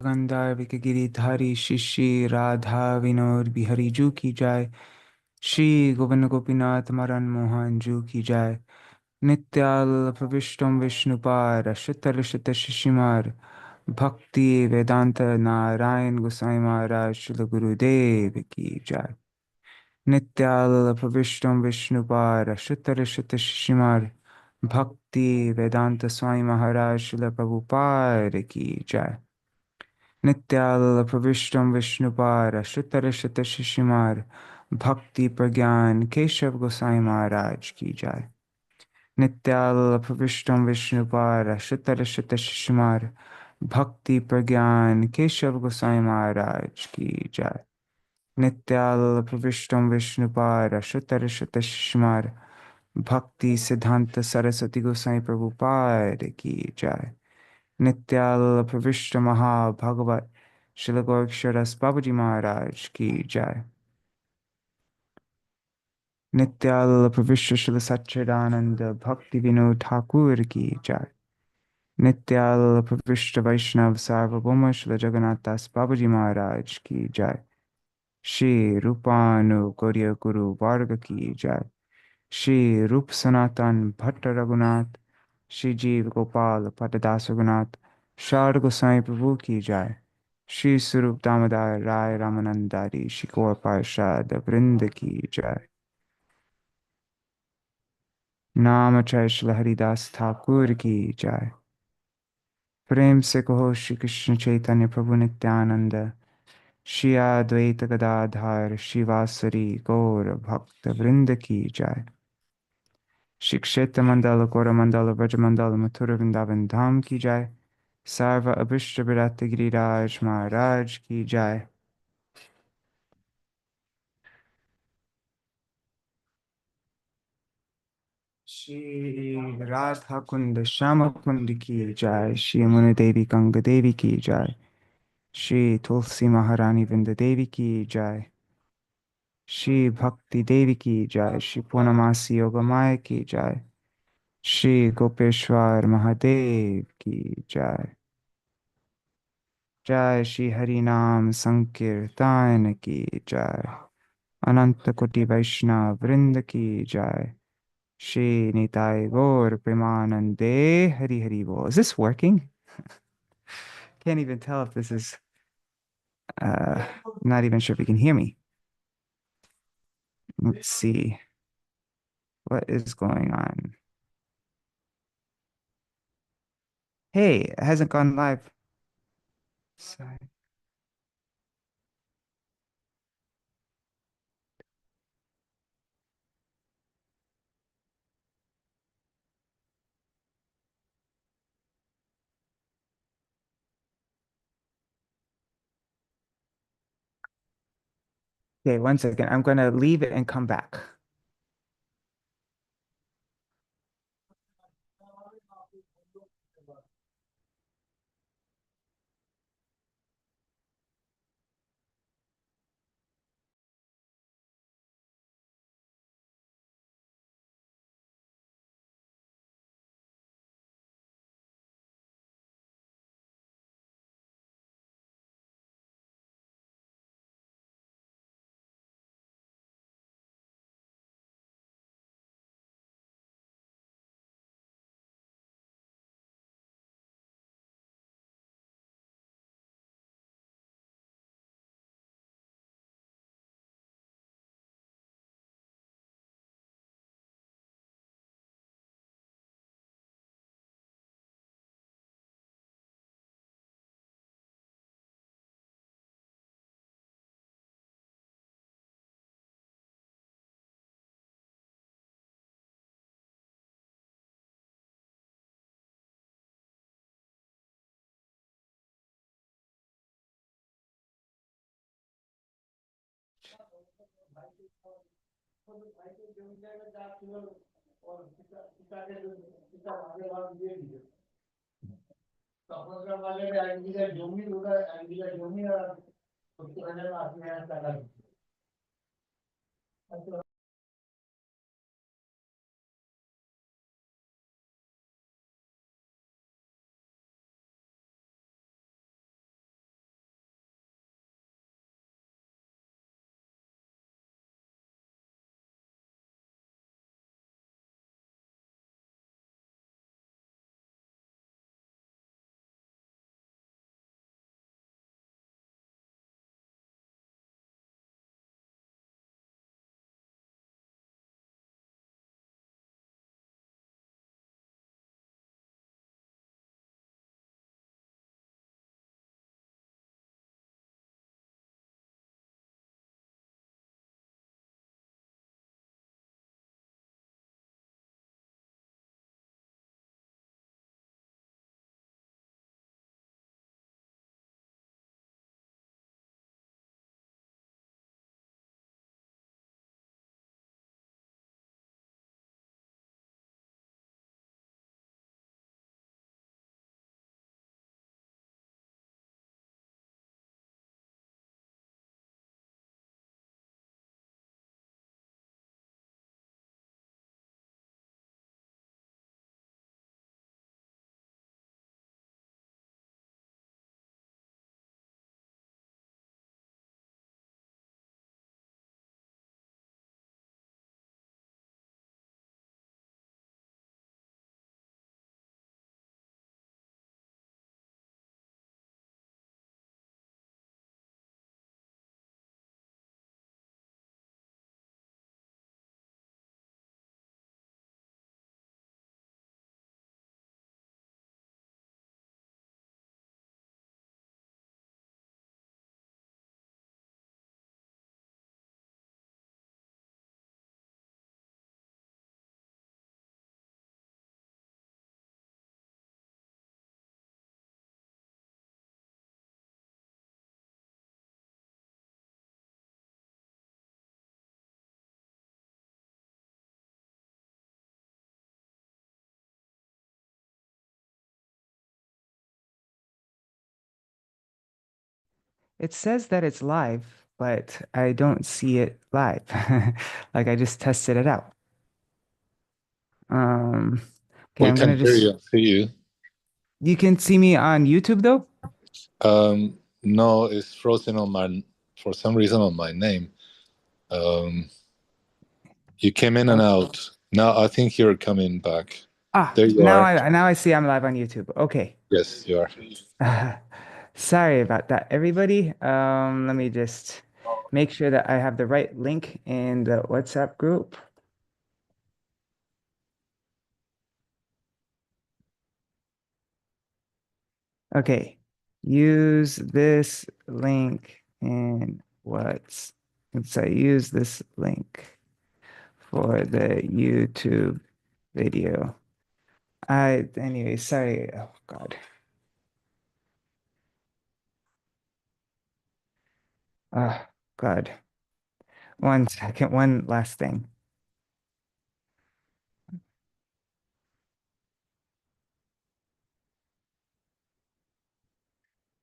गंधार्विक गिरिधारी शिष्य राधा विनोद बिहारी जू की जाय। श्री गोविंद गोपीनाथ मदन मोहन जू की जाय। नित्याल प्रविष्टम विष्णुपार अष्टोत्तर शत शिशिमार भक्ति वेदांत नारायण गोसाई महाराज श्रील गुरुदेव की जय। नित्याल प्रविष्टम विष्णुपार अष्टोत्तर शत शिशिमार भक्ति वेदांत स्वामी महाराज श्रील प्रभुपाद की जय। नित्याल प्रविष्टम विष्णुपार अष्टोत्तर शत शिशिमार भक्ति प्रज्ञान केशव गोसाई महाराज की जय। नित्याल प्रविष्टम विष्णुपार अष्टोत्तर शत शिशिमार भक्ति प्रज्ञान केशव गोसाई महाराज की जय। नित्याल प्रविष्टम विष्णुपार अष्टोत्तर शत शिशिमार भक्ति सिद्धांत सरस्वती गोसाई प्रभुपाद की जय। नित्याल प्रविष्ट महाभगवत श्रील गोरक्षरस बाबूजी महाराज की जय। नित्याल प्रविष्ट श्रील सच्चिदानंद भक्ति विनोद ठाकुर की जय। नित्याल प्रविष्ट वैष्णव सार्वभौम श्रील जगन्नाथ दास बाबूजी महाराज की जय। श्री रूपानु गौरी गुरु वर्ग की जय। श्री रूप सनातन भट्ट रघुनाथ श्री जीव गोपाल पटदास रघुनाथ शारद गोसाई प्रभु की जय। श्री स्वरूप दामोदर राय रामानंदारी श्री गौर पार्षद वृंद की जय। नाम जय श्री हरिदास ठाकुर की जय। प्रेम से कहो श्री कृष्ण चैतन्य प्रभु नित्यानंद श्री अद्वैत गदाधर शिवासरी गौर भक्त वृंद की जय। श्री क्षेत्र मंडल गौरमंडल ब्रजमंडल मथुरा वृंदावन धाम की जय। सर्व अभिष्ट विरत गिरिराज महाराज की जय। श्री राधा कुंद श्याम कुंद की जय। श्री मुनि देवी गंग देवी की जय। श्री तुलसी महारानी वृंद देवी की जय। श्री भक्ति देवी की जय। श्री पूर्णमासी योगमाया की जय। श्री गोपेश्वर महादेव की जय। जय श्री हरि नाम संकीर्तन की जय। अनंत कोटि वैष्णव वृंद की जय। Shri Nitai Gaur Premanande Hari Hari Bol. Is this working? Can't even tell if this is, uh, not even sure if you can hear me. Let's see what is going on. Hey, it hasn't gone live. Sorry. Okay, one second. I'm going to leave it and come back. It says that it's live, but I don't see it live. Like I just tested it out. Um, okay, We I'm can gonna hear just. you and see you. You can see me on YouTube though? No, it's frozen on my, for some reason, on my name. Um, you came in and Oh. out. Now I think you're coming back. Ah, There you are. now I see I'm live on YouTube. Okay. Yes, you are. Sorry about that, everybody. Let me just make sure that I have the right link in the WhatsApp group. Okay. Use this link in what's so use this link for the YouTube video. Anyway, sorry. Oh God. Oh God. One second, one last thing.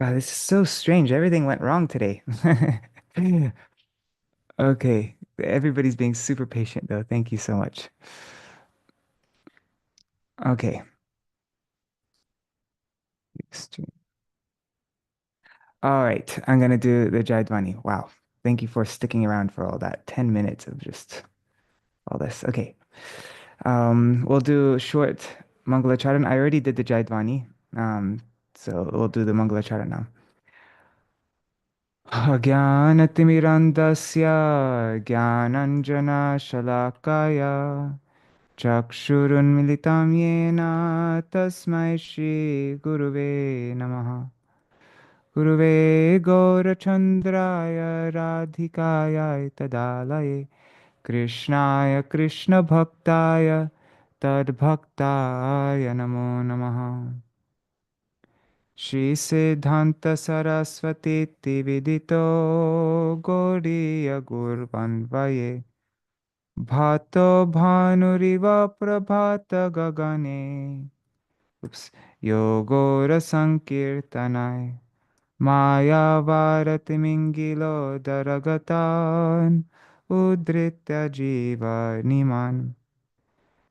God, this is so strange. Everything went wrong today. Okay. Everybody's being super patient though. Thank you so much. Okay. Stream. All right. I'm gonna do the Jaidvani. Wow. Thank you for sticking around for all that. 10 minutes of just all this. Okay. We'll do short Mangalacharan. I already did the Jaidvani. So we'll do the Mangalacharan now. Jnanatimirandasya Jnananjana Shalakaya Chakshurunmilitam Yena Tasmai Shri Guruve Namaha Guruve Gaurachandraya Radhikaya Tadalaye Krishnaya Krishna Bhaktaya Tadbhaktaya Namo Namaha Shri Siddhanta Saraswati Vidito Goriya Gurvanvaye Bhato Bhanuriva Prabhata Gagane Oops. Yogora Sankirtanai Maya Varati Mingilo Daragatan Udritya Jiva Niman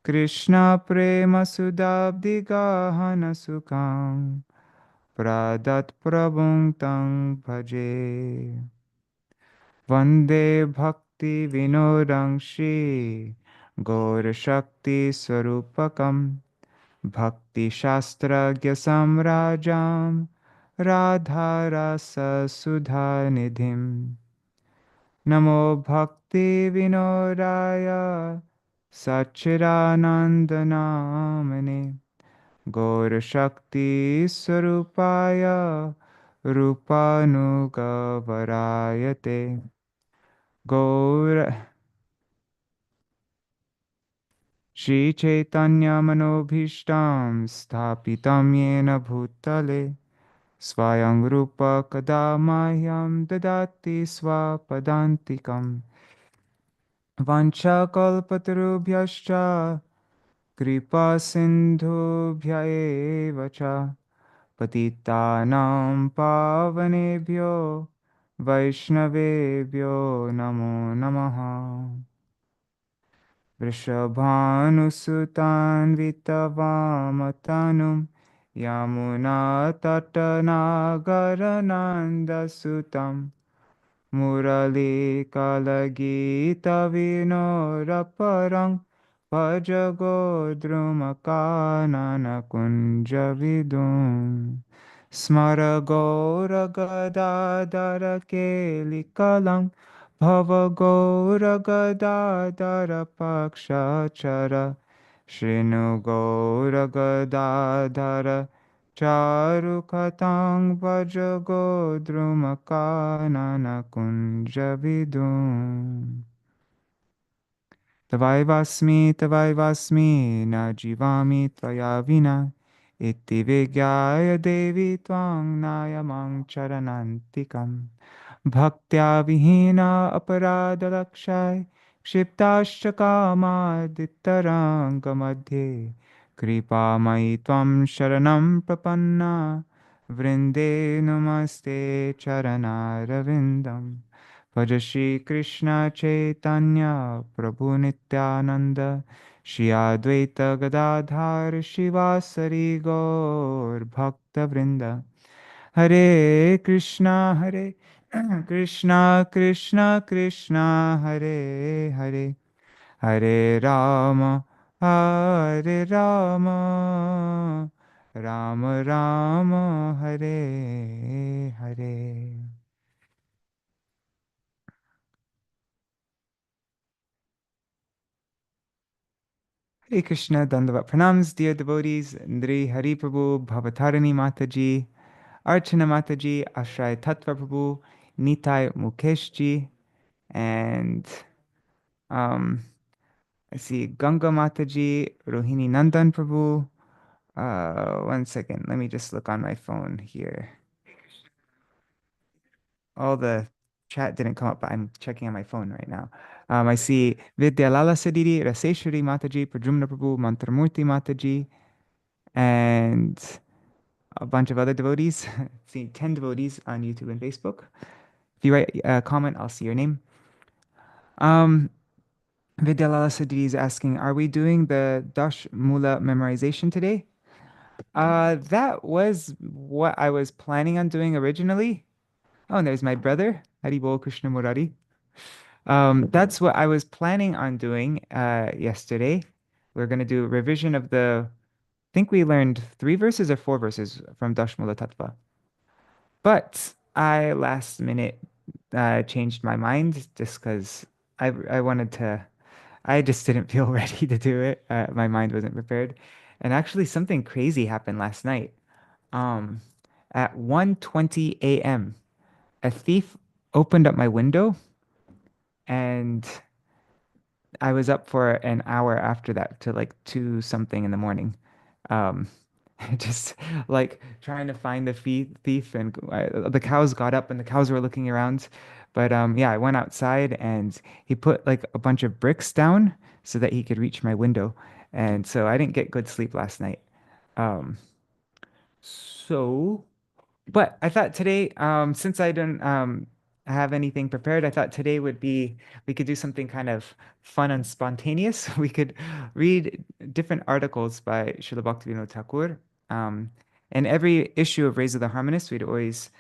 Krishna Prema Sudabdi Gahana Sukam Pradat Prabhuntam Bhaje Vande Bhakti Vinodam Shri Gaur Shakti Swarupakam Bhakti Shastragya Samrajam Radharasa Sudha Nidhim Namo Bhakti Vinodaya Sachiranandanamane Gaur Shakti Swarupaya Rupanugavarayate Gaur Shri Chaitanya Manobhishtam Sthapitam Yena Bhutale Swayam Rupa Kadamahyam Dadati Swapadantikam Vancha Kalpatarubhyascha Kripa Sindhubhya eva cha Patitanam Pavanebhyo Vaishnavebhyo Namo Namaha Vrishabhanusutan Vitavamattanum Yamunattanagaranandasutam Murali Kalagita Vinoraparang Pajagodrumakanana Kunjavidum Smaragoragadadara Kelikalam Bhavagoragadadara Pakshachara Shrinugoragadadara Charukatang Vajagodrumakanana Kunjavidum Tavai vasmi na jivami tvaya vina iti vigyaya devi tvang nayamang charanantikam bhaktya vihina aparada lakshay kshiptascha kamadittaranga madhye kripa mai tvam sharanam prapanna Vrinde namaste charanaravindam. Bhaja Shri Krishna Chaitanya Prabhu Nityananda Shri Advaita Gadadhar Shivasari Gaur Bhakta Vrinda. Hare Krishna Hare Krishna Krishna Krishna Hare Hare Hare Rama Hare Rama Rama Rama Hare Hare. Hare Krishna, Dandavat Pranams, dear devotees, Ndri Hari Prabhu, Bhavatarani Mataji, Archana Mataji, Ashray Tattva Prabhu, Nitai Mukeshji, and um, I see Ganga Mataji, Rohini Nandan Prabhu. One second, let me just look on my phone here. All the chat didn't come up, but I'm checking on my phone right now. I see Vidyalala Sadidi, Raseshwari Mataji, Prajumna Prabhu, Mantramurti Mataji, and a bunch of other devotees. See 10 devotees on YouTube and Facebook. If you write a comment, I'll see your name. Vidyalala Sadidi is asking, are we doing the Dash Mula memorization today? That was what I was planning on doing originally. Oh, and there's my brother, Haribol Krishna Murari. That's what I was planning on doing yesterday. We're going to do a revision of I think we learned 3 verses or 4 verses from Dashmula Tattva. But I last minute changed my mind just because I wanted to, I just didn't feel ready to do it. My mind wasn't prepared. And actually something crazy happened last night. Um, at 1:20 a.m., a thief opened up my window and I was up for an hour after that to like 2 something in the morning. Um, just like trying to find the thief and the cows got up and the cows were looking around. But yeah, I went outside and he put like a bunch of bricks down so that he could reach my window. And so I didn't get good sleep last night. Um, so but I thought today, since I didn't have anything prepared, I thought today would be we could do something kind of fun and spontaneous. We could read different articles by Śrīla Bhaktivinoda Ṭhākura. Um, and every issue of Raise of the Harmonists, we'd always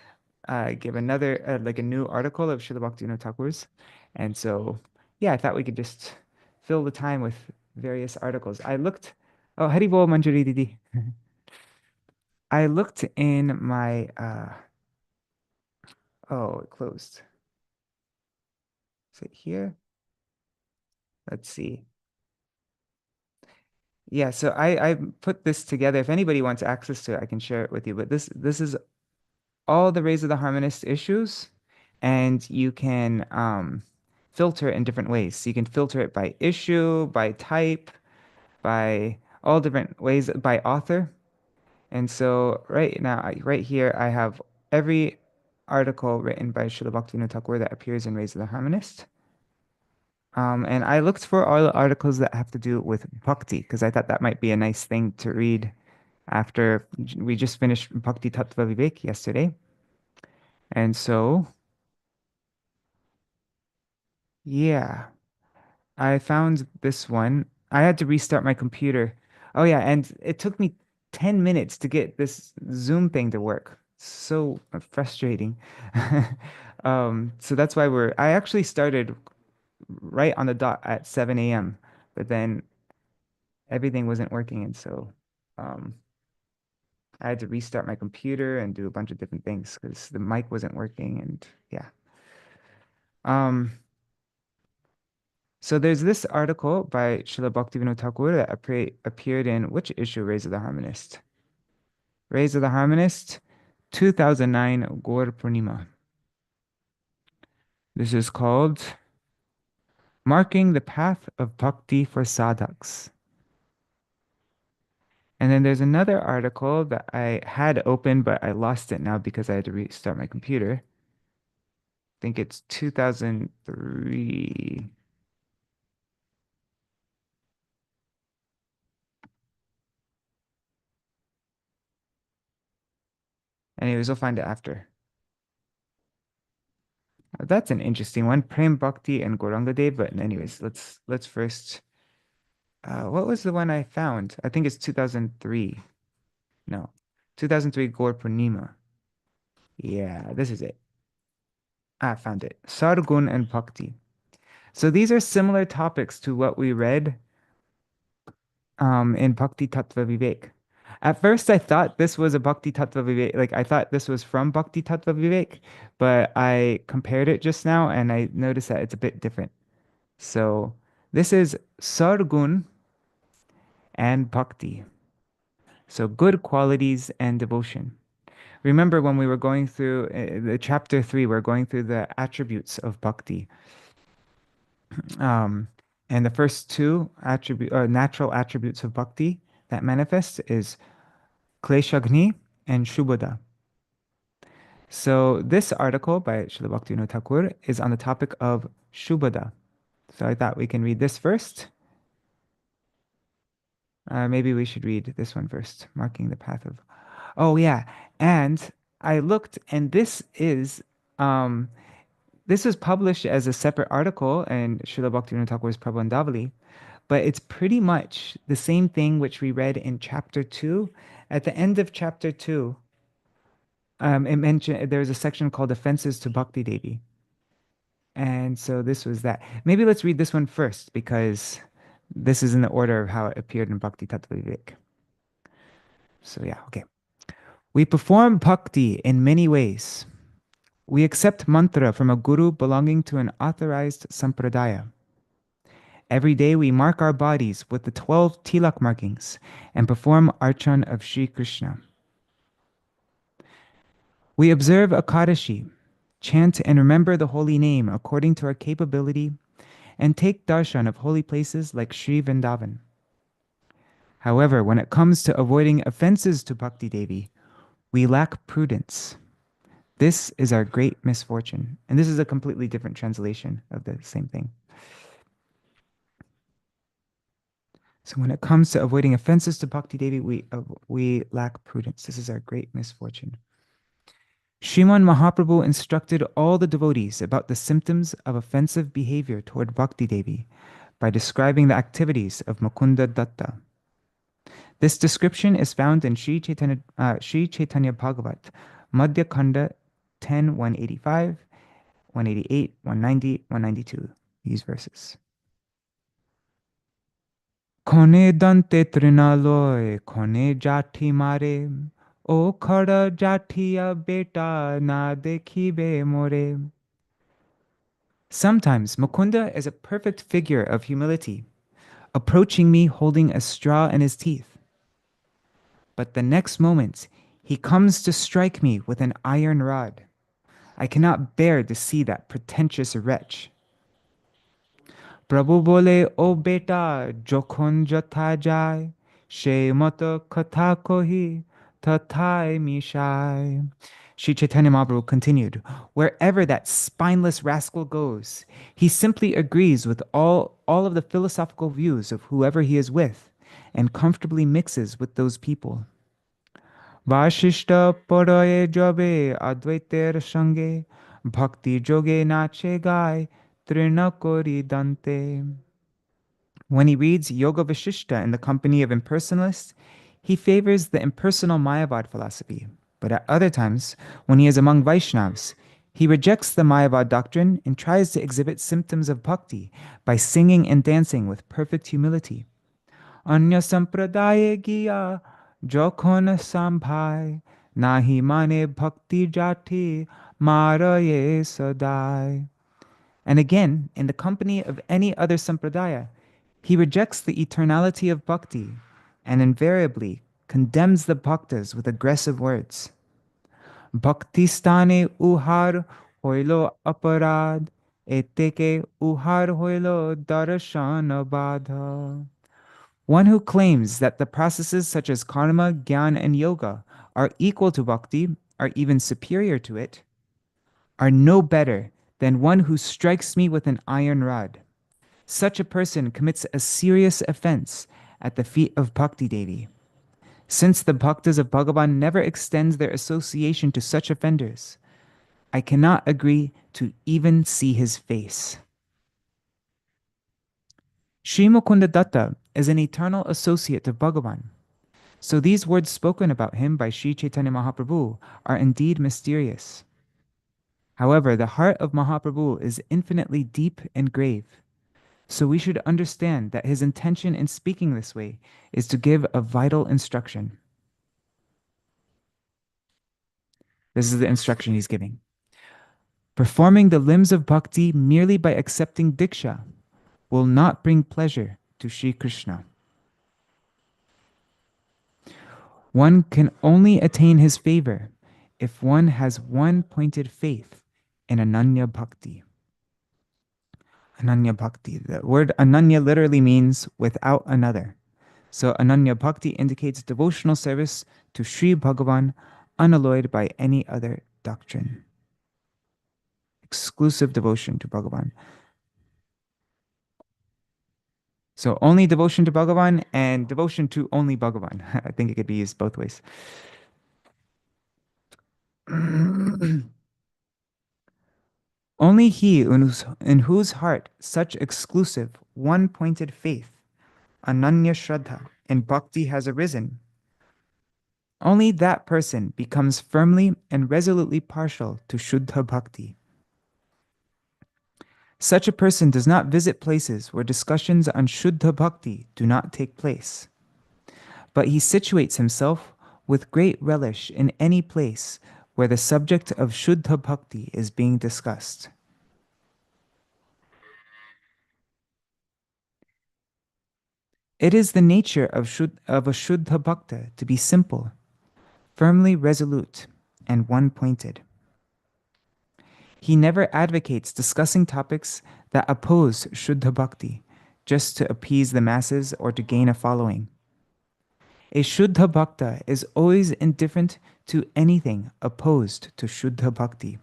give another like a new article of Śrīla Bhaktivinoda Ṭhākura's. And so, yeah, I thought we could just fill the time with various articles. I looked. Oh, Haribol Manjari Didi. I looked in my oh, it closed. Is it here? Let's see. Yeah, so I put this together. If anybody wants access to it, I can share it with you. But this is all the Rays of the Harmonist issues, and you can filter it in different ways. So you can filter it by issue, by type, by all different ways, by author. And so right now, right here, I have every article written by Śrīla Bhaktivinoda Ṭhākura that appears in Rays of the Harmonist. And I looked for all the articles that have to do with bhakti because I thought that might be a nice thing to read after we just finished Bhakti Tattva Vivek yesterday. And so, yeah, I found this one. I had to restart my computer. Oh, yeah, and it took me 10 minutes to get this Zoom thing to work. So frustrating. So that's why I actually started right on the dot at 7 a.m. But then everything wasn't working, and so um, I had to restart my computer and do a bunch of different things because the mic wasn't working, and yeah. Um, so there's this article by Śrīla Bhaktivinoda Ṭhākura that appeared in which issue, Rays of the Harmonist? Rays of the Harmonist, 2009 Gaur Purnima. This is called Marking the Path of Bhakti for Sadhaks. And then there's another article that I had open, but I lost it now because I had to restart my computer. I think it's 2003. Anyways, we'll find it after. That's an interesting one. Prem Bhakti and Gauranga Dev. But anyways, let's first. What was the one I found? I think it's 2003. No, 2003 Gaur Purnima. Yeah, this is it. I found it. Sargun and Bhakti. So these are similar topics to what we read in Bhakti Tattva Vivek. At first, I thought this was a Bhakti Tattva Vivek, like I thought this was from Bhakti Tattva Vivek, but I compared it just now and I noticed that it's a bit different. So this is Sargun and Bhakti. So good qualities and devotion. Remember when we were going through the chapter 3, we're going through the attributes of Bhakti. And the first two natural attributes of Bhakti that manifest is Kleshagni and Shubhada. So this article by Śrīla Bhaktivinoda Ṭhākura is on the topic of Shubhada. So I thought we can read this first. Maybe we should read this one first, marking the path of. Oh yeah, and I looked, and this was published as a separate article in Śrīla Bhaktivinoda Ṭhākura's Prabandhavali, but it's pretty much the same thing which we read in chapter 2. At the end of chapter 2, it mentioned there's a section called Offenses to Bhakti Devi. And so this was that. Maybe let's read this one first because this is in the order of how it appeared in Bhakti Tattva Vivek. So yeah, okay. We perform bhakti in many ways. We accept mantra from a guru belonging to an authorized sampradaya. Every day we mark our bodies with the 12 tilak markings and perform archan of Sri Krishna. We observe Akadashi, chant and remember the holy name according to our capability, and take darshan of holy places like Sri Vrindavan. However, when it comes to avoiding offenses to Bhakti Devi, we lack prudence. This is our great misfortune. And this is a completely different translation of the same thing. So when it comes to avoiding offenses to Bhakti Devi, we lack prudence. This is our great misfortune. Sriman Mahaprabhu instructed all the devotees about the symptoms of offensive behavior toward Bhakti Devi by describing the activities of Mukunda Datta. This description is found in Sri Chaitanya Bhagavat, Madhya Khanda 10, 185, 188, 190, 192, these verses. Kone dante trinaloy, kone jati mare, o khada jatiya beta na dekhibe more. Sometimes Mukunda is a perfect figure of humility, approaching me holding a straw in his teeth. But the next moment, he comes to strike me with an iron rod. I cannot bear to see that pretentious wretch. Prabhu bole, O beta, jokhon jatha jai, she mata katha kohi, tathai mishai. Sri Chaitanya Mahaprabhu continued, wherever that spineless rascal goes, he simply agrees with all of the philosophical views of whoever he is with, and comfortably mixes with those people. Vashishta paraye jabe advaiter sange, bhakti joge nache gai, trinakori dante. When he reads Yoga Vashishta in the company of impersonalists, he favors the impersonal Mayavad philosophy. But at other times, when he is among Vaishnavas, he rejects the Mayavad doctrine and tries to exhibit symptoms of bhakti by singing and dancing with perfect humility. Anya sampradaye giya jokhon sambhai, nahi mane bhakti jati maraye sadai. And again, in the company of any other sampradaya, he rejects the eternality of bhakti and invariably condemns the bhaktas with aggressive words. Bhakti stane uhar hoilo aparad, eteke uhar hoilo darshana badha. One who claims that the processes such as karma, jnana, and yoga are equal to bhakti, are even superior to it, are no better than one who strikes me with an iron rod. Such a person commits a serious offense at the feet of Bhakti Devi. Since the bhaktas of Bhagavan never extends their association to such offenders, I cannot agree to even see his face. Sri Mukunda Datta is an eternal associate of Bhagavan, so these words spoken about him by Sri Chaitanya Mahaprabhu are indeed mysterious. However, the heart of Mahaprabhu is infinitely deep and grave, so we should understand that his intention in speaking this way is to give a vital instruction. This is the instruction he's giving. Performing the limbs of bhakti merely by accepting diksha will not bring pleasure to Sri Krishna. One can only attain his favor if one has one-pointed faith in Ananya Bhakti. Ananya Bhakti. The word Ananya literally means without another. So Ananya Bhakti indicates devotional service to Sri Bhagavan unalloyed by any other doctrine. Exclusive devotion to Bhagavan. So only devotion to Bhagavan and devotion to only Bhagavan. I think it could be used both ways. Only he in whose heart such exclusive, one-pointed faith, Ananya Shraddha, in Bhakti has arisen, only that person becomes firmly and resolutely partial to Shuddha Bhakti. Such a person does not visit places where discussions on Shuddha Bhakti do not take place, but he situates himself with great relish in any place where the subject of Shuddha Bhakti is being discussed. It is the nature of a Shuddha Bhakta to be simple, firmly resolute, and one-pointed. He never advocates discussing topics that oppose Shuddha Bhakti just to appease the masses or to gain a following. A Shuddha Bhakta is always indifferent to anything opposed to Shuddha Bhakti.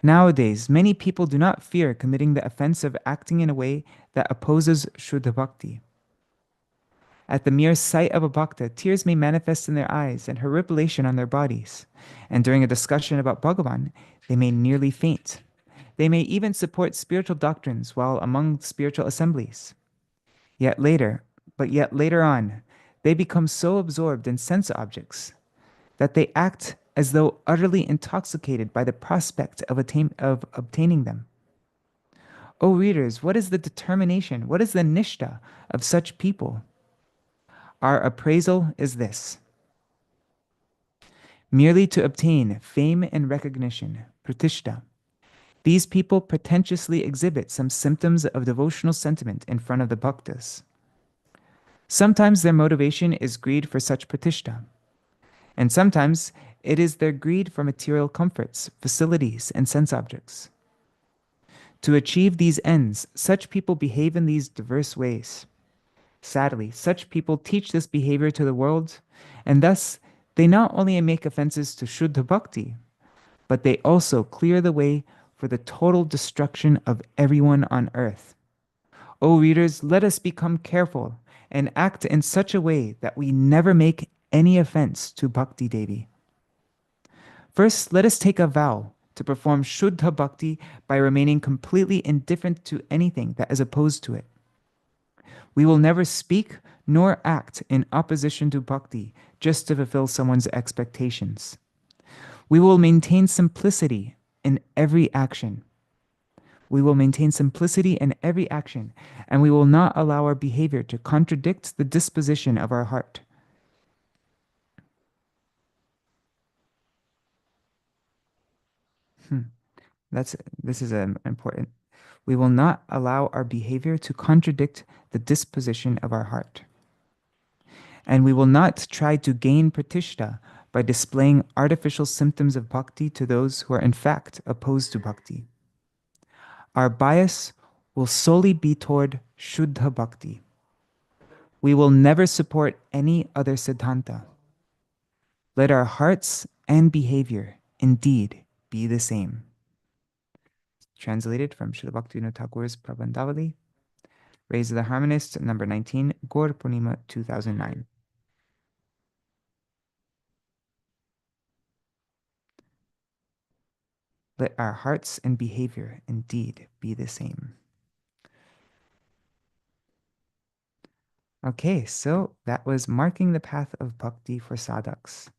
Nowadays, many people do not fear committing the offense of acting in a way that opposes Shuddha Bhakti. At the mere sight of a bhakta, tears may manifest in their eyes and horripilation on their bodies. And during a discussion about Bhagavan, they may nearly faint. They may even support spiritual doctrines while among spiritual assemblies. Yet later on, they become so absorbed in sense objects that they act as though utterly intoxicated by the prospect of obtaining them. O readers, what is the determination, what is the nishta of such people? Our appraisal is this: merely to obtain fame and recognition, pratishta, these people pretentiously exhibit some symptoms of devotional sentiment in front of the bhaktas. Sometimes their motivation is greed for such pratishta, and sometimes it is their greed for material comforts, facilities, and sense objects. To achieve these ends, such people behave in these diverse ways. Sadly, such people teach this behavior to the world, and thus they not only make offenses to Shuddha Bhakti, but they also clear the way for the total destruction of everyone on earth. O readers, let us become careful and act in such a way that we never make any offense to Bhakti Devi. First, let us take a vow to perform Shuddha Bhakti by remaining completely indifferent to anything that is opposed to it. We will never speak nor act in opposition to Bhakti just to fulfill someone's expectations. We will maintain simplicity in every action. We will maintain simplicity in every action, and we will not allow our behavior to contradict the disposition of our heart. This is important. We will not allow our behavior to contradict the disposition of our heart. And we will not try to gain pratishta by displaying artificial symptoms of bhakti to those who are in fact opposed to bhakti. Our bias will solely be toward Shuddha Bhakti. We will never support any other siddhanta. Let our hearts and behavior indeed be the same. Translated from Śrīla Bhaktivinoda Ṭhākura's Prabandhavali, Raised of the Harmonist, number 19, Gaur Purnima 2009. Let our hearts and behavior indeed be the same. Okay, so that was marking the path of bhakti for sadhaks.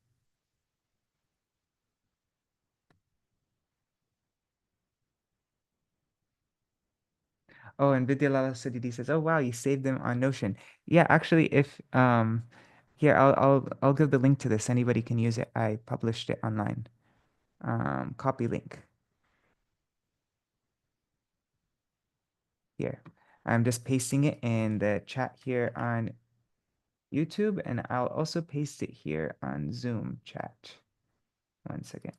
Oh, and Vidyalala Sudhiti says, "Oh wow, you saved them on Notion." Yeah, actually, if here I'll give the link to this. Anybody can use it. I published it online. Copy link here. I'm just pasting it in the chat here on YouTube, and I'll also paste it here on Zoom chat. One second.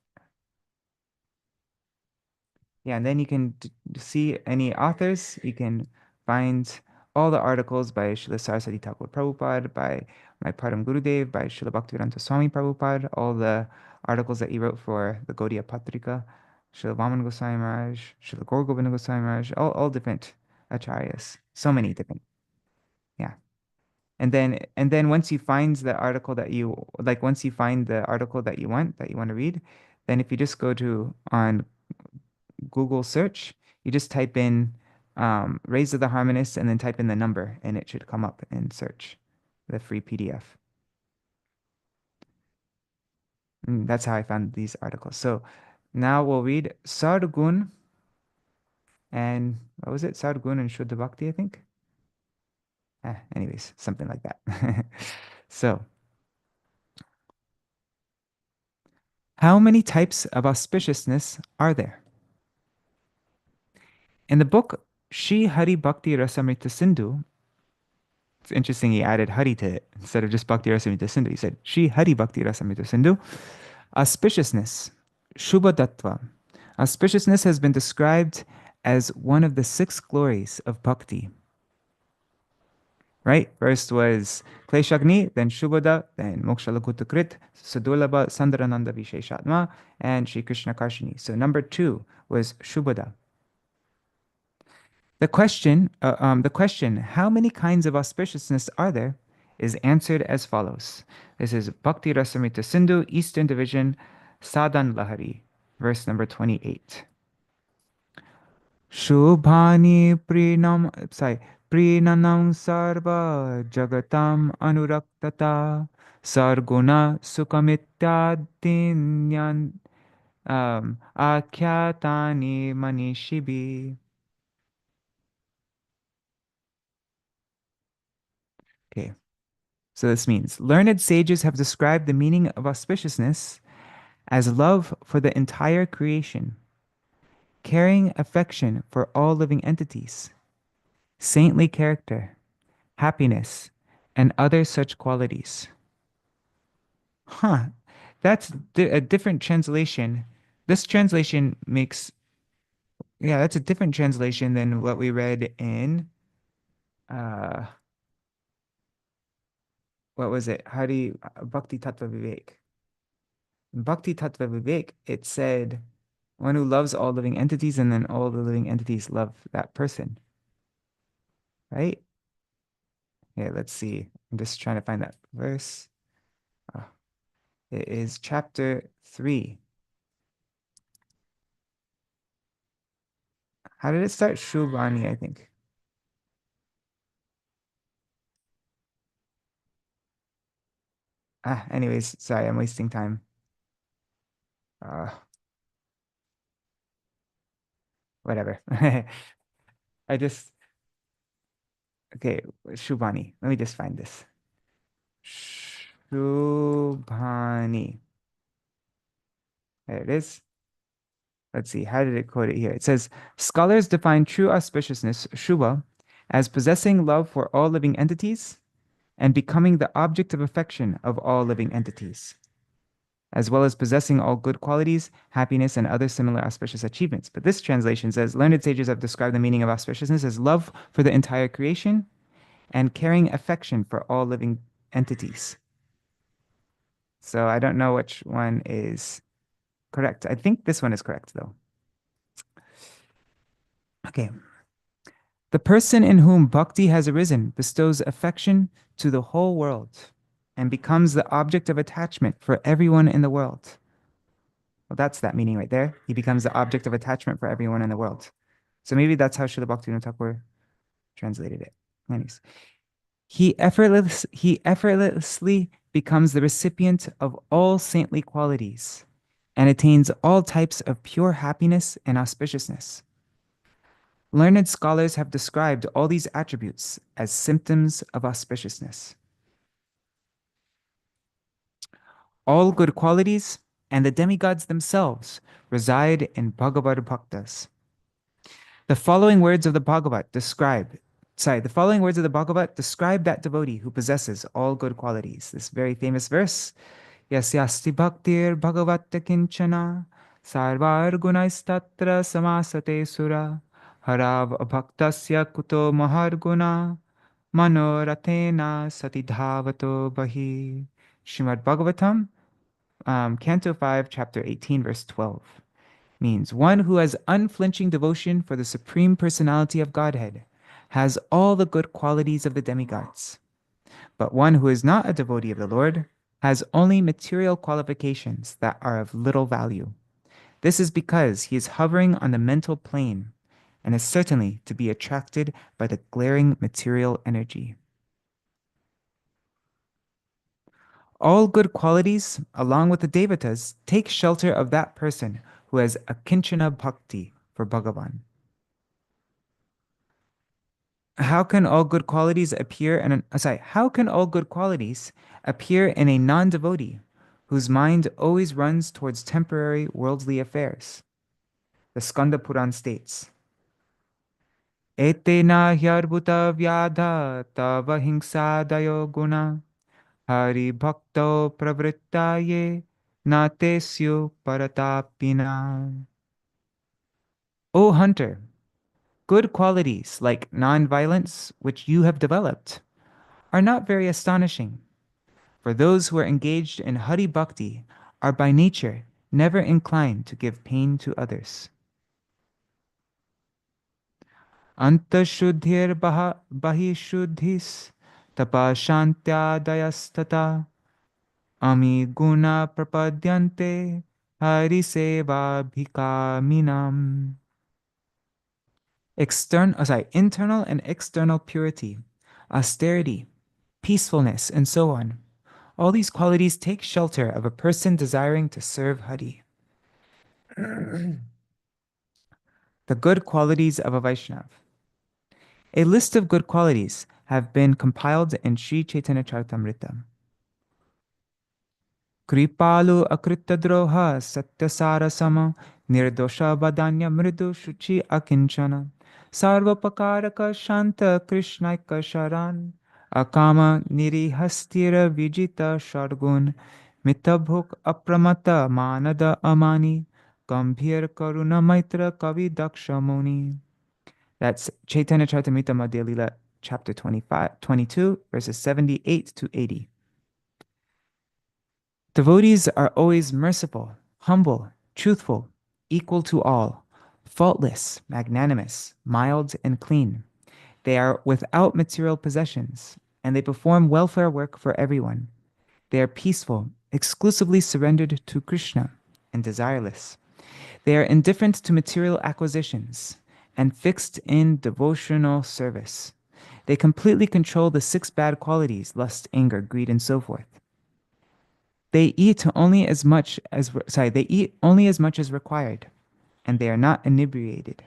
Yeah, and then you can see any authors. You can find all the articles by Śrīla Saraswati Thakur Prabhupada, by my Param Gurudev, by Śrīla Bhaktivinoda Swami Prabhupada, all the articles that he wrote for the Gaudiya Patrika, Śrīla Vaman Goswami Maharaj, Śrīla Gaur Govinda Goswami Maharaj, all different acharyas. So many different. Yeah. And then once you find the article that you like, once you find the article that you want to read, then if you just go to on Google search, you just type in Rays of the Harmonists and then type in the number, and it should come up in search, the free PDF. And that's how I found these articles. So now we'll read Sargun and what was it? Sargun and Shuddha Bhakti, I think. Anyways, something like that. So, how many types of auspiciousness are there? In the book Shri Hari Bhakti Rasamrita Sindhu, it's interesting he added Hari to it instead of just Bhakti Rasamrita Sindhu. He said Shri Hari Bhakti Rasamrita Sindhu. Auspiciousness, Shubha Dattva. Auspiciousness has been described as one of the 6 glories of bhakti. Right? First was Kleshagni, then Shubhada, then Mokshalakutta Sadulabha, Sandarananda Visheshatma, and Shri Krishna Karshini. So number 2 was Shubhada. The question, how many kinds of auspiciousness are there, is answered as follows. This is Bhakti Rasamrita Sindhu, Eastern Division, Sadhan Lahari, verse number 28. Shubhani Prinanam Sarva Jagatam Anuraktata Sarguna Sukamityadinyan Akyatani Manishibi. Okay. So this means learned sages have described the meaning of auspiciousness as love for the entire creation, caring affection for all living entities, saintly character, happiness, and other such qualities. Huh. That's a different translation. This translation makes, yeah, that's a different translation than what we read in, what was it? Hari Bhakti Tattva Vivek. In Bhakti Tattva Vivek, it said, one who loves all living entities, and then all the living entities love that person. Right? Yeah, let's see. I'm just trying to find that verse. Oh, it is chapter 3. How did it start? Shubhani, I think. Anyways, sorry, I'm wasting time. Whatever. I just, okay, Shubhani. Let me just find this. Shubhani. There it is. Let's see, how did it quote it here? It says, scholars define true auspiciousness, Shubha, as possessing love for all living entities and becoming the object of affection of all living entities, as well as possessing all good qualities, happiness, and other similar auspicious achievements. But this translation says, learned sages have described the meaning of auspiciousness as love for the entire creation and caring affection for all living entities. So I don't know which one is correct. I think this one is correct, though. Okay. The person in whom bhakti has arisen bestows affection to the whole world and becomes the object of attachment for everyone in the world. Well, that's that meaning right there. He becomes the object of attachment for everyone in the world. So maybe that's how Śrīla Bhaktivinoda Ṭhākura translated it. Anyways, he effortlessly becomes the recipient of all saintly qualities and attains all types of pure happiness and auspiciousness. Learned scholars have described all these attributes as symptoms of auspiciousness. All good qualities and the demigods themselves reside in Bhagavad Bhaktas. The following words of the Bhagavad describe that devotee who possesses all good qualities. This very famous verse, Yasyasti bhaktir bhagavatta kinchana sarvar gunaistatra samasate sura harav abhaktasya kuto maharguna manoratena satidhavato bahi. Srimad Bhagavatam, Canto 5, Chapter 18, verse 12. Means one who has unflinching devotion for the Supreme Personality of Godhead has all the good qualities of the demigods. But one who is not a devotee of the Lord has only material qualifications that are of little value. This is because he is hovering on the mental plane and is certainly to be attracted by the glaring material energy. All good qualities, along with the devatas, take shelter of that person who has a kinchana bhakti for Bhagavan. How can all good qualities appear in a non-devotee whose mind always runs towards temporary worldly affairs? The Skanda Puran states, Etena hyarbuta vyadha tava hingsadayo guna hari bhakto pravrittaye natesyu paratapina. O hunter, good qualities like non-violence, which you have developed, are not very astonishing, for those who are engaged in Hari Bhakti are by nature never inclined to give pain to others. Antashuddhir bahishuddhis tapa shantyadayastata ami guna prapadyante hari seva bhikaminam. Internal and external purity, austerity, peacefulness, and so on. All these qualities take shelter of a person desiring to serve Hari. The good qualities of a Vaishnav. A list of good qualities have been compiled in Sri Chaitanya Charitamrita. Kripalu akritadroha satyasarasama nirdosha badanya mridu shuchi akinchana sarvapakaraka shanta krishnaika sharan akama nirihastira vijita shargun mitabhuk apramata manada amani gambhir karuna maitra kavi dakshamuni. That's Chaitanya Charitamrita Madhya Lila, chapter 22, verses 78 to 80. Devotees are always merciful, humble, truthful, equal to all, faultless, magnanimous, mild, and clean. They are without material possessions, and they perform welfare work for everyone. They are peaceful, exclusively surrendered to Krishna, and desireless. They are indifferent to material acquisitions and fixed in devotional service. They completely control the 6 bad qualities, lust, anger, greed, and so forth. They eat only as much as required, and they are not inebriated.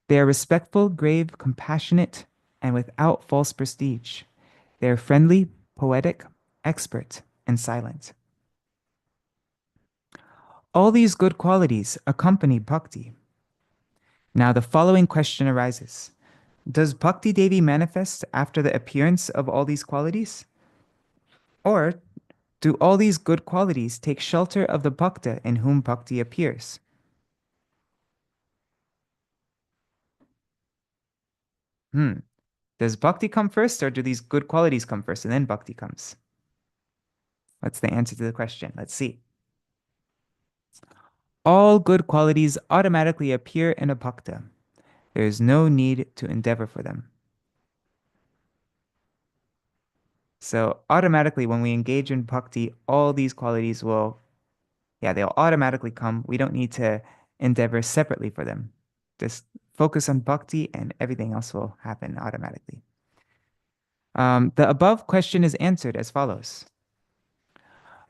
They are respectful, grave, compassionate, and without false prestige. They are friendly, poetic, expert, and silent. All these good qualities accompany bhakti. Now the following question arises. Does Bhakti Devi manifest after the appearance of all these qualities? Or do all these good qualities take shelter of the bhakta in whom bhakti appears? Does bhakti come first, or do these good qualities come first and then bhakti comes? What's the answer to the question? Let's see. All good qualities automatically appear in a bhakta. There is no need to endeavor for them. So automatically when we engage in bhakti, all these qualities will Yeah, they'll automatically come. We don't need to endeavor separately for them. Just focus on bhakti and everything else will happen automatically. The above question is answered as follows.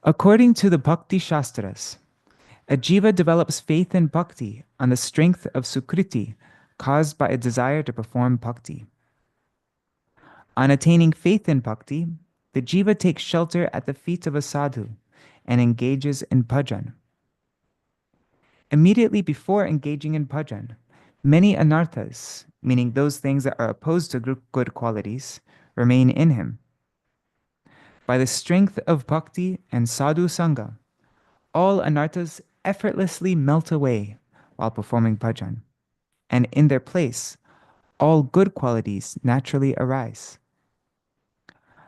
According to the Bhakti Shastras, a jiva develops faith in bhakti on the strength of sukriti caused by a desire to perform bhakti. On attaining faith in bhakti, the jiva takes shelter at the feet of a sadhu and engages in bhajan. Immediately before engaging in bhajan, many anarthas, meaning those things that are opposed to good qualities, remain in him. By the strength of bhakti and sadhu sangha, all anarthas effortlessly melt away while performing bhajan, and in their place, all good qualities naturally arise.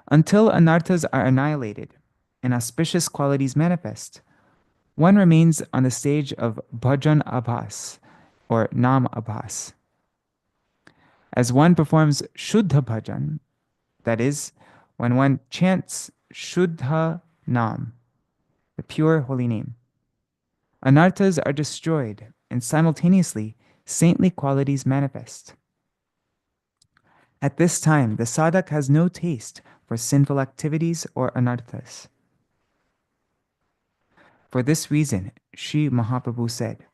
Until anarthas are annihilated and auspicious qualities manifest, one remains on the stage of bhajan abhas, or nam abhas. As one performs shuddha bhajan, that is, when one chants shuddha nam, the pure holy name, anarthas are destroyed and simultaneously saintly qualities manifest. At this time, the sadhak has no taste for sinful activities or anarthas. For this reason, Sri Mahaprabhu said,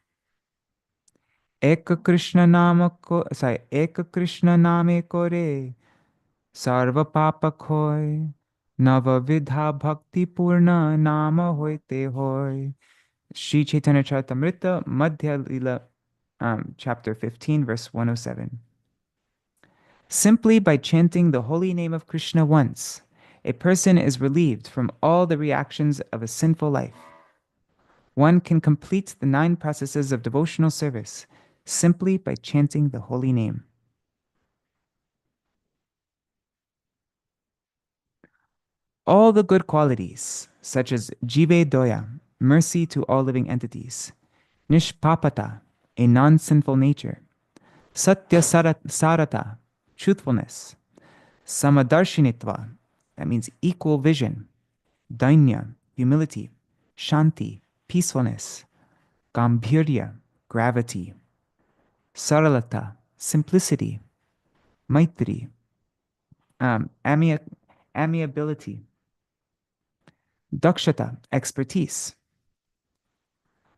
Eka Krishna Name Kore Sarva Papa Koi Nava Vidha Bhakti Purna Nama Hoite Hoy. Sri Chaitanya Charitamrita Madhya Lila, chapter 15, verse 107. Simply by chanting the holy name of Krishna once, a person is relieved from all the reactions of a sinful life. One can complete the 9 processes of devotional service simply by chanting the holy name. All the good qualities, such as jive doya, mercy to all living entities, nishpapata, a non-sinful nature, satya sarata, truthfulness, samadarshinittva, that means equal vision, dainya, humility, shanti, peacefulness, gambhirya, gravity, saralata, simplicity, maitri, amiability, dakshata, expertise,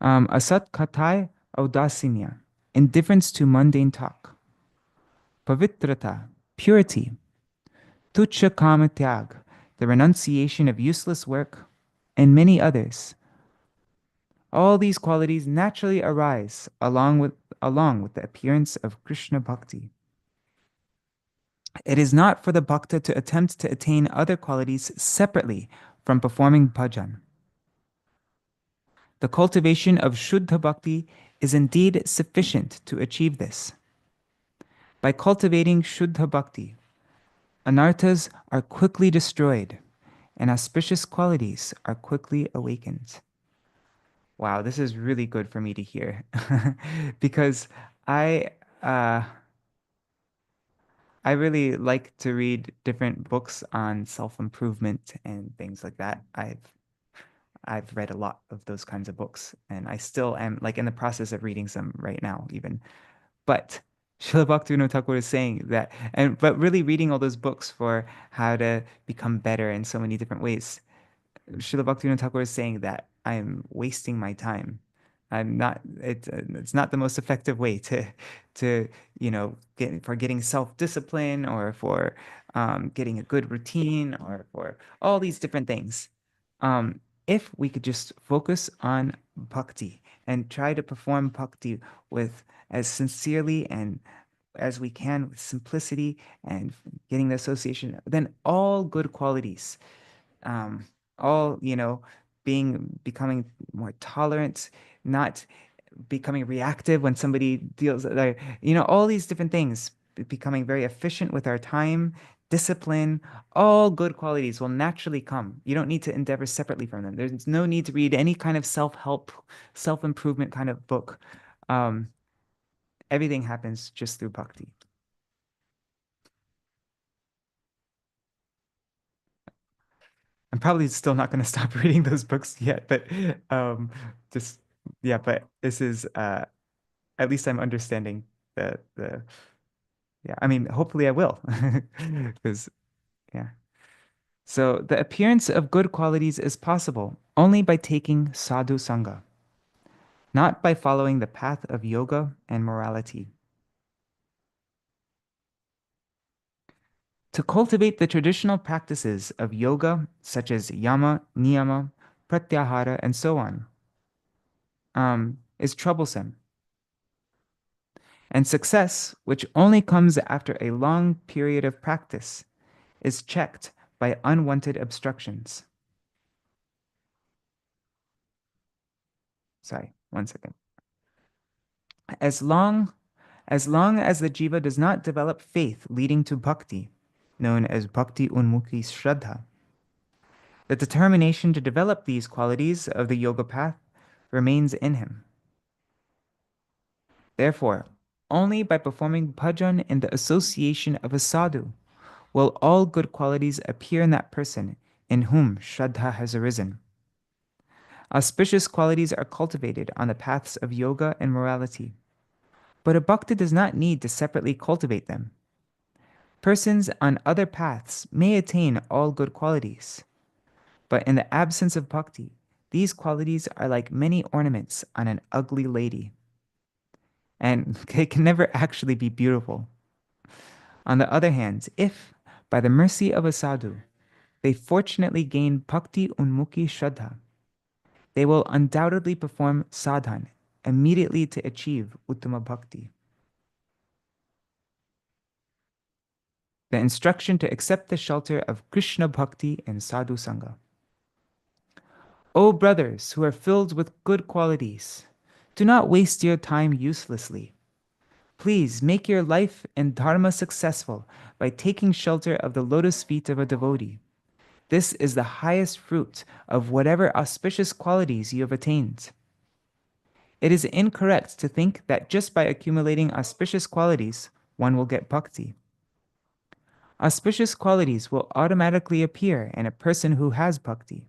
asat katai, audasinya, indifference to mundane talk, pavitrata, purity, tucha kama tyag, the renunciation of useless work, and many others. All these qualities naturally arise along with the appearance of Krishna Bhakti. It is not for the bhakta to attempt to attain other qualities separately from performing bhajan. The cultivation of Shuddha Bhakti is indeed sufficient to achieve this. By cultivating Shuddha Bhakti, anarthas are quickly destroyed and auspicious qualities are quickly awakened. Wow, this is really good for me to hear because I uh, I really like to read different books on self-improvement and things like that. I've read a lot of those kinds of books, and I still am like in the process of reading some right now, even. But Śrīla Bhaktivinoda Ṭhākura is saying that, but really reading all those books for how to become better in so many different ways. Śrīla Bhaktivinoda Ṭhākura is saying that I'm wasting my time. I'm not. It's not the most effective way to for getting self-discipline or for getting a good routine or for all these different things. If we could just focus on bhakti and try to perform bhakti with as sincerely and as we can with simplicity and getting the association, then all good qualities, um, all, becoming more tolerant, not becoming reactive when somebody deals, like, all these different things, becoming very efficient with our time, discipline, all good qualities will naturally come. You don't need to endeavor separately from them. There's no need to read any kind of self-help, self-improvement kind of book. Um, Everything happens just through bhakti. I'm probably still not going to stop reading those books yet, but just yeah, but this is at least I'm understanding the yeah, I mean, hopefully I will. Because yeah. So the appearance of good qualities is possible only by taking sadhu sangha, not by following the path of yoga and morality. To cultivate the traditional practices of yoga, such as yama, niyama, pratyahara, and so on, is troublesome. And success, which only comes after a long period of practice, is checked by unwanted obstructions. Sorry, one second. As long as the jiva does not develop faith leading to bhakti, known as bhakti unmukhi shraddha, the determination to develop these qualities of the yoga path remains in him. Therefore, only by performing bhajan in the association of a sadhu will all good qualities appear in that person in whom shraddha has arisen. Auspicious qualities are cultivated on the paths of yoga and morality, but a bhakta does not need to separately cultivate them. Persons on other paths may attain all good qualities, but in the absence of bhakti, these qualities are like many ornaments on an ugly lady, and they can never actually be beautiful. On the other hand, if, by the mercy of a sadhu, they fortunately gain bhakti unmukhi shraddha, they will undoubtedly perform sadhan immediately to achieve uttama bhakti. The instruction to accept the shelter of Krishna bhakti and sadhu sangha. O brothers who are filled with good qualities, do not waste your time uselessly. Please make your life and dharma successful by taking shelter of the lotus feet of a devotee. This is the highest fruit of whatever auspicious qualities you have attained. It is incorrect to think that just by accumulating auspicious qualities, one will get bhakti. Auspicious qualities will automatically appear in a person who has bhakti.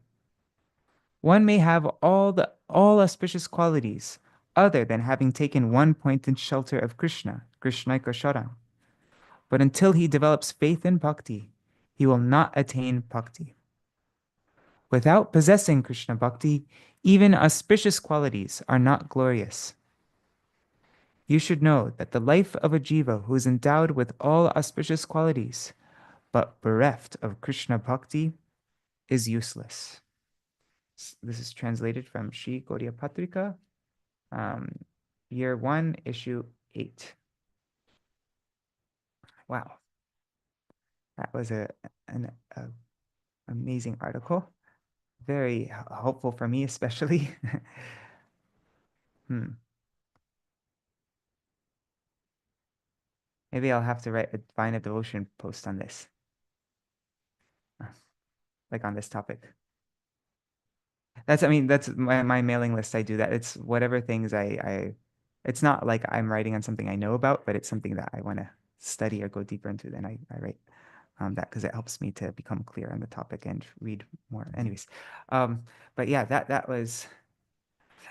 One may have all auspicious qualities other than having taken one pointed shelter of Krishna, Krishnaika Sharan. But until he develops faith in bhakti, he will not attain bhakti. Without possessing Krishna bhakti, even auspicious qualities are not glorious. You should know that the life of a jiva who is endowed with all auspicious qualities, but bereft of Krishna bhakti, is useless. This is translated from Sri Gaudiya Patrika, Year 1, Issue 8. Wow. That was an amazing article. Very helpful for me, especially. Maybe I'll have to find a devotion post on this, like on this topic. That's my mailing list. I do that. It's whatever things it's not like I'm writing on something I know about, but it's something that I want to study or go deeper into. Then I write that because it helps me to become clear on the topic and read more. Anyways, but yeah, that was.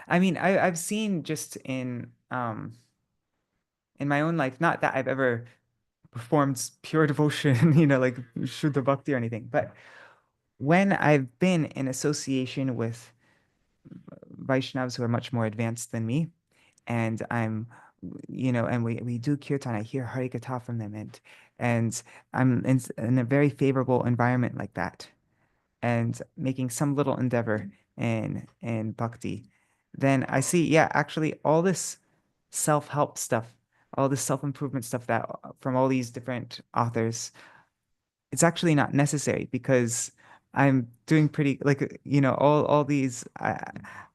I mean, I've seen just in my own life, not that I've ever performed pure devotion, like Shuddha Bhakti or anything, but when I've been in association with Vaishnavas who are much more advanced than me, and I'm, and we do kirtan, I hear Hari Katha from them, and I'm in a very favorable environment like that, and making some little endeavor in bhakti, then I see, yeah, actually all this self-help stuff, all this self-improvement stuff that from all these different authors, it's actually not necessary because I'm doing pretty like all these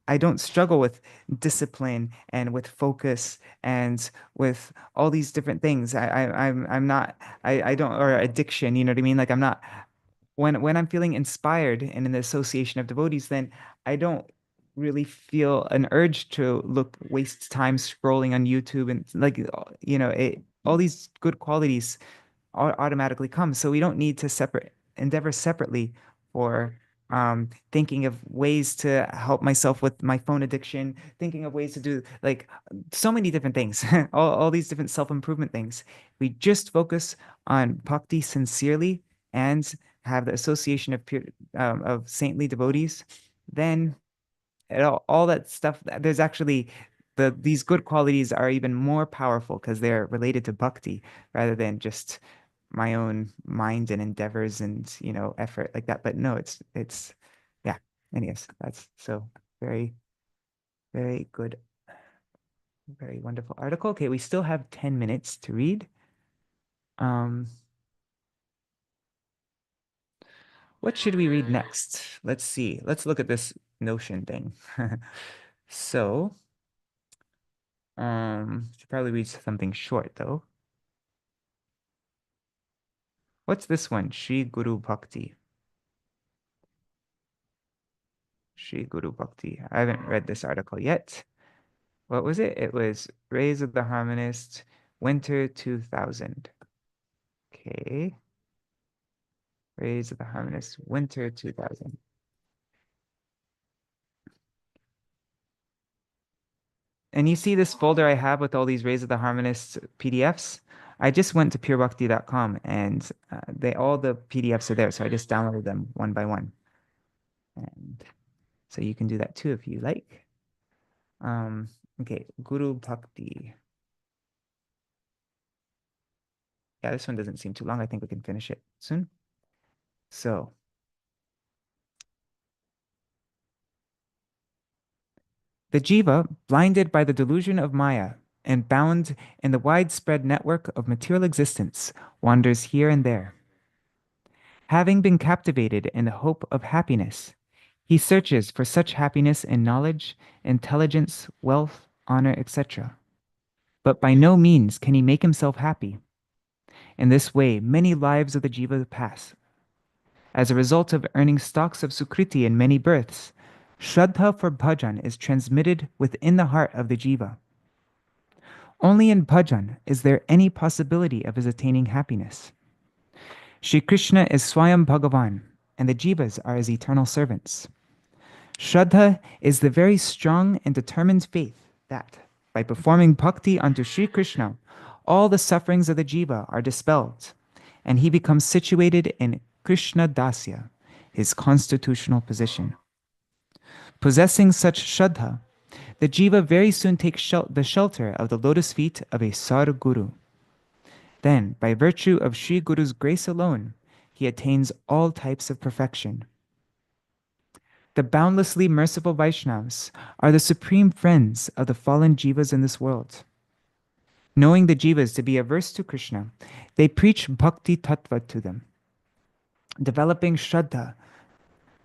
I don't struggle with discipline and with focus and with all these different things. I'm not I don't or addiction, you know what I mean? Like I'm not when I'm feeling inspired and in the association of devotees, then I don't really feel an urge to waste time scrolling on YouTube and like all these good qualities automatically come. So we don't need to endeavor separately for thinking of ways to help myself with my phone addiction, thinking of ways to do like so many different things, all these different self-improvement things. We just focus on bhakti sincerely and have the association of pure, of saintly devotees, then all that stuff, there's actually these good qualities are even more powerful because they're related to bhakti rather than just my own mind and endeavors and effort like that. But no, it's yeah. Anyways, that's so very, very good, very wonderful article. Okay, we still have 10 minutes to read. Um, what should we read next? Let's see. Let's look at this notion thing. So, should probably read something short though. What's this one? Shri Guru Bhakti. Shri Guru Bhakti. I haven't read this article yet. What was it? It was Rays of the Harmonist, Winter 2000. Okay. Rays of the Harmonist, Winter 2000. And you see this folder I have with all these Rays of the Harmonist PDFs? I just went to purebhakti.com and all the PDFs are there. So I just downloaded them one by one. And so you can do that too if you like. Okay, Guru Bhakti. Yeah, this one doesn't seem too long. I think we can finish it soon. So, the jiva, blinded by the delusion of Maya and bound in the widespread network of material existence, wanders here and there. Having been captivated in the hope of happiness, he searches for such happiness in knowledge, intelligence, wealth, honor, etc. But by no means can he make himself happy. In this way, many lives of the jiva pass. As a result of earning stocks of sukriti in many births, Shraddha for bhajan is transmitted within the heart of the jiva. Only in bhajan is there any possibility of his attaining happiness. Shri Krishna is Swayam Bhagavan, and the jivas are his eternal servants. Shraddha is the very strong and determined faith that, by performing bhakti unto Shri Krishna, all the sufferings of the jiva are dispelled, and he becomes situated in Krishna Dasya, his constitutional position. Possessing such Shraddha, the jiva very soon takes the shelter of the lotus feet of a Sadguru. Then, by virtue of Sri Guru's grace alone, he attains all types of perfection. The boundlessly merciful Vaishnavas are the supreme friends of the fallen jivas in this world. Knowing the jivas to be averse to Krishna, they preach bhakti tattva to them. Developing Shraddha,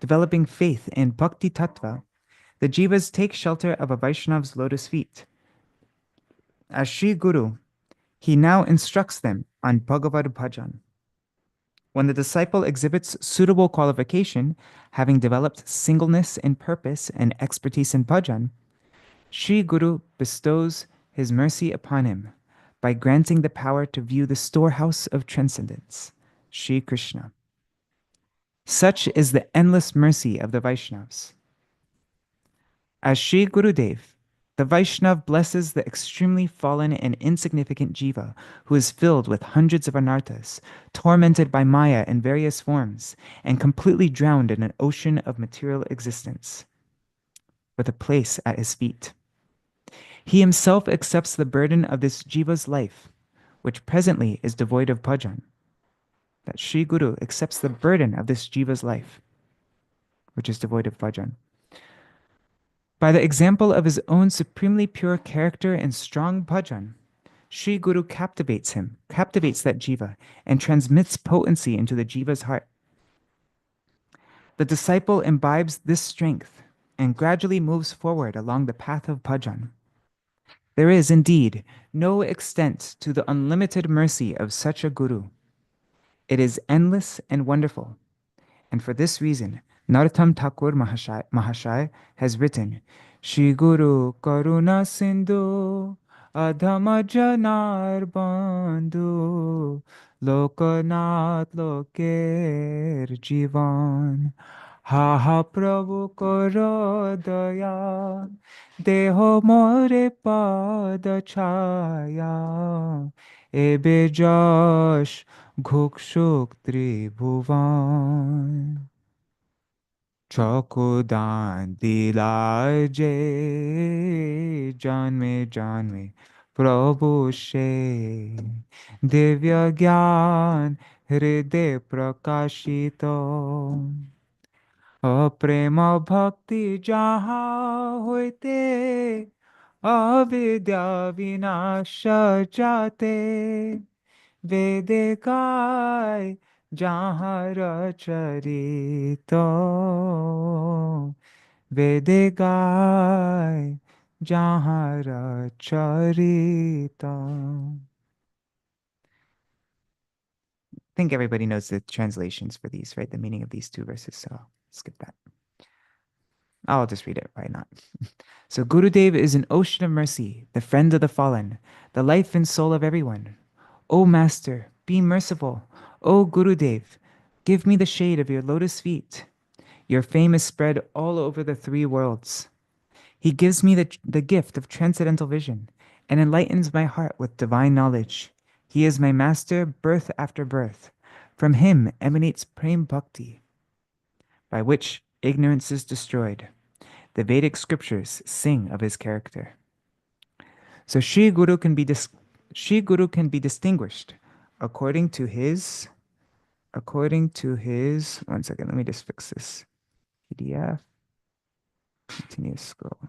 developing faith in bhakti tattva, the jivas take shelter of a Vaishnav's lotus feet. As Sri Guru, he now instructs them on Bhagavad Bhajan. When the disciple exhibits suitable qualification, having developed singleness in purpose and expertise in bhajan, Sri Guru bestows his mercy upon him by granting the power to view the storehouse of transcendence, Sri Krishna. Such is the endless mercy of the Vaishnavas. As Sri Gurudev, the Vaishnav blesses the extremely fallen and insignificant jiva who is filled with hundreds of anarthas, tormented by Maya in various forms, and completely drowned in an ocean of material existence, with a place at his feet. He himself accepts the burden of this jiva's life, which presently is devoid of bhajan. That Sri Guru accepts the burden of this jiva's life, which is devoid of bhajan. By the example of his own supremely pure character and strong bhajan, Sri Guru captivates that jiva, and transmits potency into the jiva's heart. The disciple imbibes this strength and gradually moves forward along the path of bhajan. There is, indeed, no extent to the unlimited mercy of such a guru. It is endless and wonderful, and for this reason, Narottam Thakur Mahashaya has written, Shri Guru Karuna Sindhu Adhama Janar Bandhu Lokanath Loker Jivan Ha ha Prabhu karo daya, deho more pada chaya, ebe josh ঘুকসুক ত্রিভুবন চকোদান দিলায় যে জন্মে জন্মে প্রভু সে দিব্য জ্ঞান হৃদয় প্রকাশিত অপ্রেম ভক্তি যাহা হইতে অবিদ্যা বিনাশ যাতে বেদে গায় যাহার চরিত বেদে গায় যাহার চরিত I think everybody knows the translations for these, right? The meaning of these two verses, so I'll skip that. I'll just read it. Why not? So Gurudev is an ocean of mercy, the friend of the fallen, the life and soul of everyone. O Master, be merciful. O Gurudev, give me the shade of your lotus feet. Your fame is spread all over the three worlds. He gives me the gift of transcendental vision and enlightens my heart with divine knowledge. He is my master, birth after birth. From him emanates Prem Bhakti, by which ignorance is destroyed. The Vedic scriptures sing of his character. So Sri Guru can be distinguished according to his, one second, let me just fix this. PDF, continue to scroll.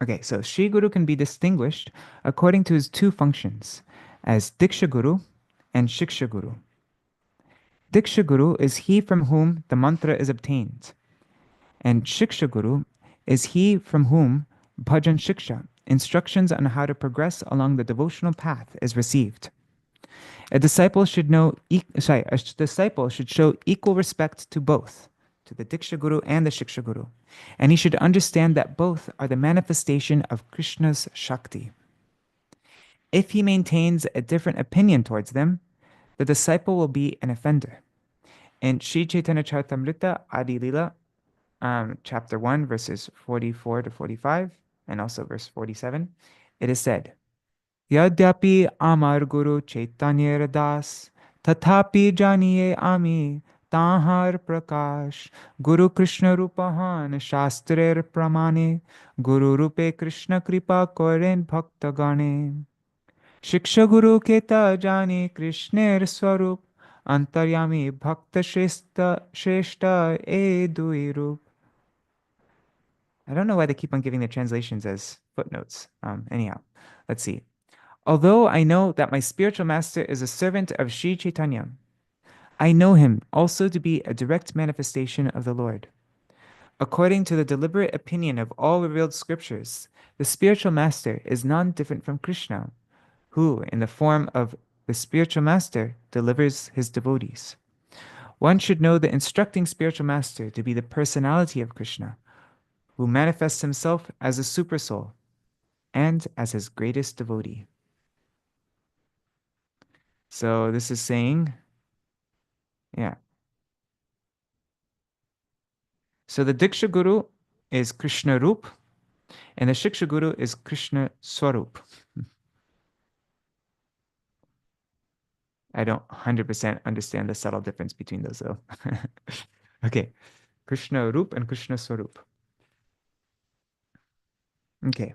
Okay, so Sri Guru can be distinguished according to his two functions, as Diksha Guru and Shiksha Guru. Diksha Guru is he from whom the mantra is obtained, and Shiksha Guru is he from whom Bhajan Shiksha, instructions on how to progress along the devotional path, is received. A disciple should show equal respect to both, to the Diksha Guru and the Shiksha Guru, and he should understand that both are the manifestation of Krishna's Shakti. If he maintains a different opinion towards them, the disciple will be an offender. In Sri Chaitanya Charitamrita Adi Lila, chapter 1, verses 44 to 45, and also verse 47, it is said, Yadyapi Amar Guru Chaitanya Das, Tathapi Janiye Ami, Tahar Prakash, Guru Krishna Rupahan, Shastrer Pramane, Guru Rupe Krishna Kripa Koren Bhaktagane. Shiksha Guru Keta Jani Krishner Swarup, Antaryami Bhakta Shrestha E Dui Rup. I don't know why they keep on giving the translations as footnotes. Anyhow, let's see. Although I know that my spiritual master is a servant of Sri Chaitanya, I know him also to be a direct manifestation of the Lord. According to the deliberate opinion of all revealed scriptures, the spiritual master is none different from Krishna, who, in the form of the spiritual master, delivers his devotees. One should know the instructing spiritual master to be the personality of Krishna, who manifests himself as a supersoul and as his greatest devotee. So this is saying, yeah. So the Diksha Guru is Krishna Rup, and the Shiksha Guru is Krishna Swarup. I don't 100% understand the subtle difference between those though. Okay, Krishna Rup and Krishna Swarup. Okay.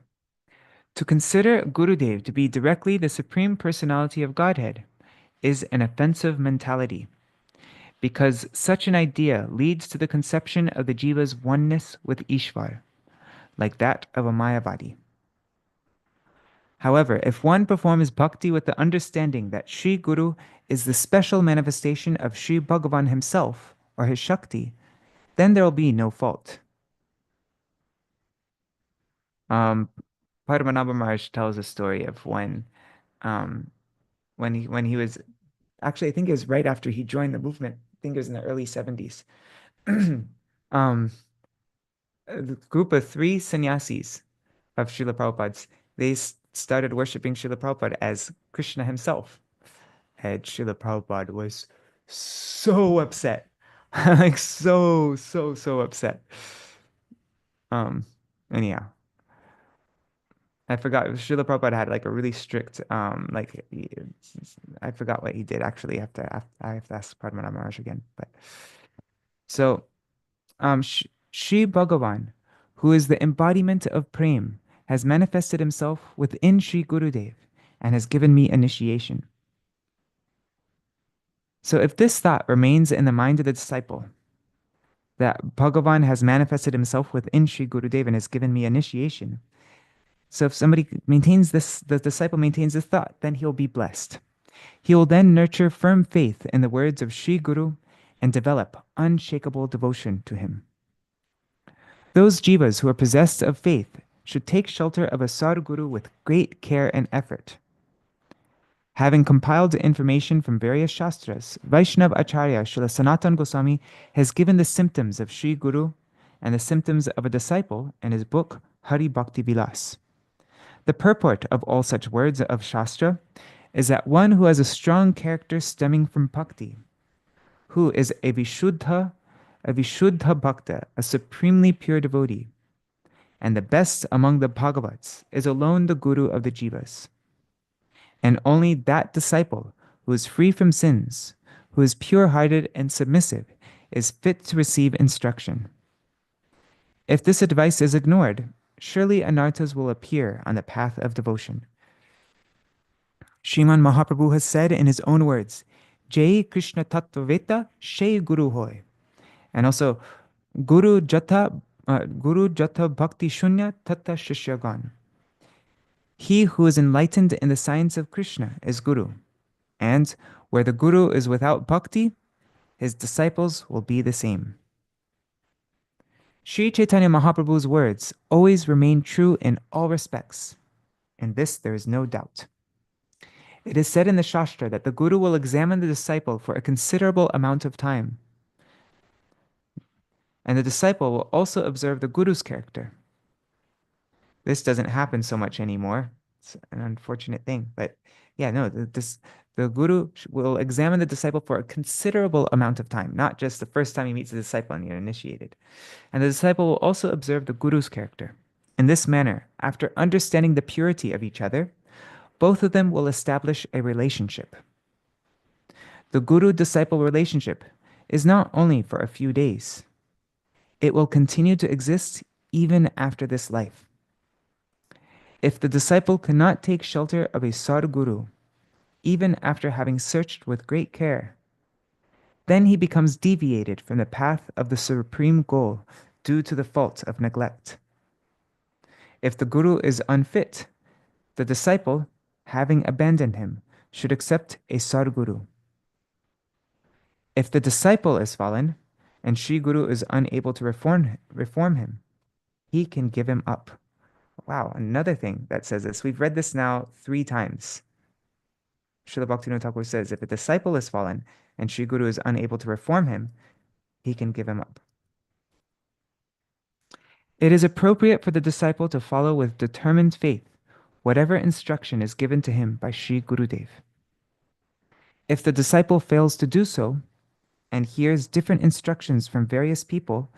To consider Gurudev to be directly the Supreme Personality of Godhead is an offensive mentality, because such an idea leads to the conception of the jiva's oneness with Ishvar, like that of a Mayavadi. However, if one performs bhakti with the understanding that Sri Guru is the special manifestation of Sri Bhagavan himself, or his Shakti, then there will be no fault. Padmanabha Maharaj tells a story of when he was, actually I think it was right after he joined the movement. I think it was in the early 70s. A group of 3 sannyasis of Srila Prabhupada's, started worshipping Srila Prabhupada as Krishna himself. And Srila Prabhupada was so upset. Like so upset. Anyhow. I forgot. Srila Prabhupada had like a really strict, I forgot what he did actually. I have to ask Padma Maharaj again. But so, Shri Bhagavan, who is the embodiment of Prem, has manifested himself within Shri Gurudev and has given me initiation. So, if this thought remains in the mind of the disciple, that Bhagavan has manifested himself within Shri Gurudev and has given me initiation. So if somebody maintains this, the disciple maintains this thought, then he'll be blessed. He will then nurture firm faith in the words of Sri Guru and develop unshakable devotion to him. Those jivas who are possessed of faith should take shelter of a Sadguru with great care and effort. Having compiled information from various shastras, Vaishnav Acharya Srila Sanatana Goswami has given the symptoms of Sri Guru and the symptoms of a disciple in his book Hari Bhakti Vilas. The purport of all such words of Shastra is that one who has a strong character stemming from bhakti, who is a Vishuddha Bhakta, a supremely pure devotee, and the best among the Bhagavats, is alone the Guru of the Jivas. And only that disciple who is free from sins, who is pure-hearted and submissive, is fit to receive instruction. If this advice is ignored, surely anarthas will appear on the path of devotion. Sriman Mahaprabhu has said in his own words, Jai Krishna Tattvaveta Shai Guru Hoy. And also, Guru Jata Bhakti Shunya Tatta Shishyagan. He who is enlightened in the science of Krishna is Guru. And where the Guru is without bhakti, his disciples will be the same. Sri Chaitanya Mahaprabhu's words always remain true in all respects. In this there is no doubt. It is said in the Shastra that the Guru will examine the disciple for a considerable amount of time. And the disciple will also observe the Guru's character. This doesn't happen so much anymore. It's an unfortunate thing. But yeah, no, the Guru will examine the disciple for a considerable amount of time, not just the first time he meets the disciple and you're initiated. And the disciple will also observe the Guru's character. In this manner, after understanding the purity of each other, both of them will establish a relationship. The Guru-disciple relationship is not only for a few days. It will continue to exist even after this life. If the disciple cannot take shelter of a Sadguru, even after having searched with great care, then he becomes deviated from the path of the supreme goal due to the fault of neglect. If the Guru is unfit, the disciple, having abandoned him, should accept a Sadguru. If the disciple is fallen, and Sri Guru is unable to reform him, he can give him up. Wow, another thing that says this. We've read this now 3 times. Śrīla Bhaktivinoda Ṭhākura says, if a disciple is fallen and Sri Guru is unable to reform him, he can give him up. It is appropriate for the disciple to follow with determined faith whatever instruction is given to him by Sri Gurudev. If the disciple fails to do so, and hears different instructions from various people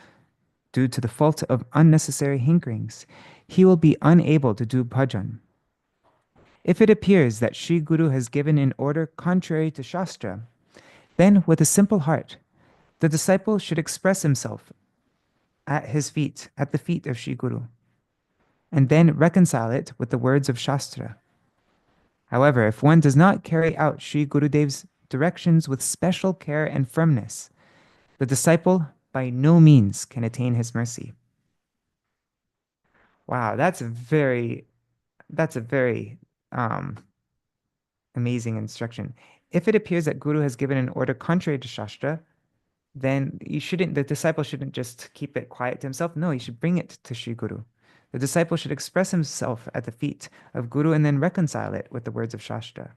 due to the fault of unnecessary hinderings, he will be unable to do bhajan. If it appears that Sri Guru has given an order contrary to Shastra, then with a simple heart, the disciple should express himself at the feet of Sri Guru, and then reconcile it with the words of Shastra. However, if one does not carry out Sri Gurudev's directions with special care and firmness, the disciple by no means can attain his mercy. Wow, that's a very amazing instruction. If it appears that Guru has given an order contrary to Shastra, then the disciple shouldn't just keep it quiet to himself. No, he should bring it to Sri Guru. The disciple should express himself at the feet of Guru and then reconcile it with the words of Shastra.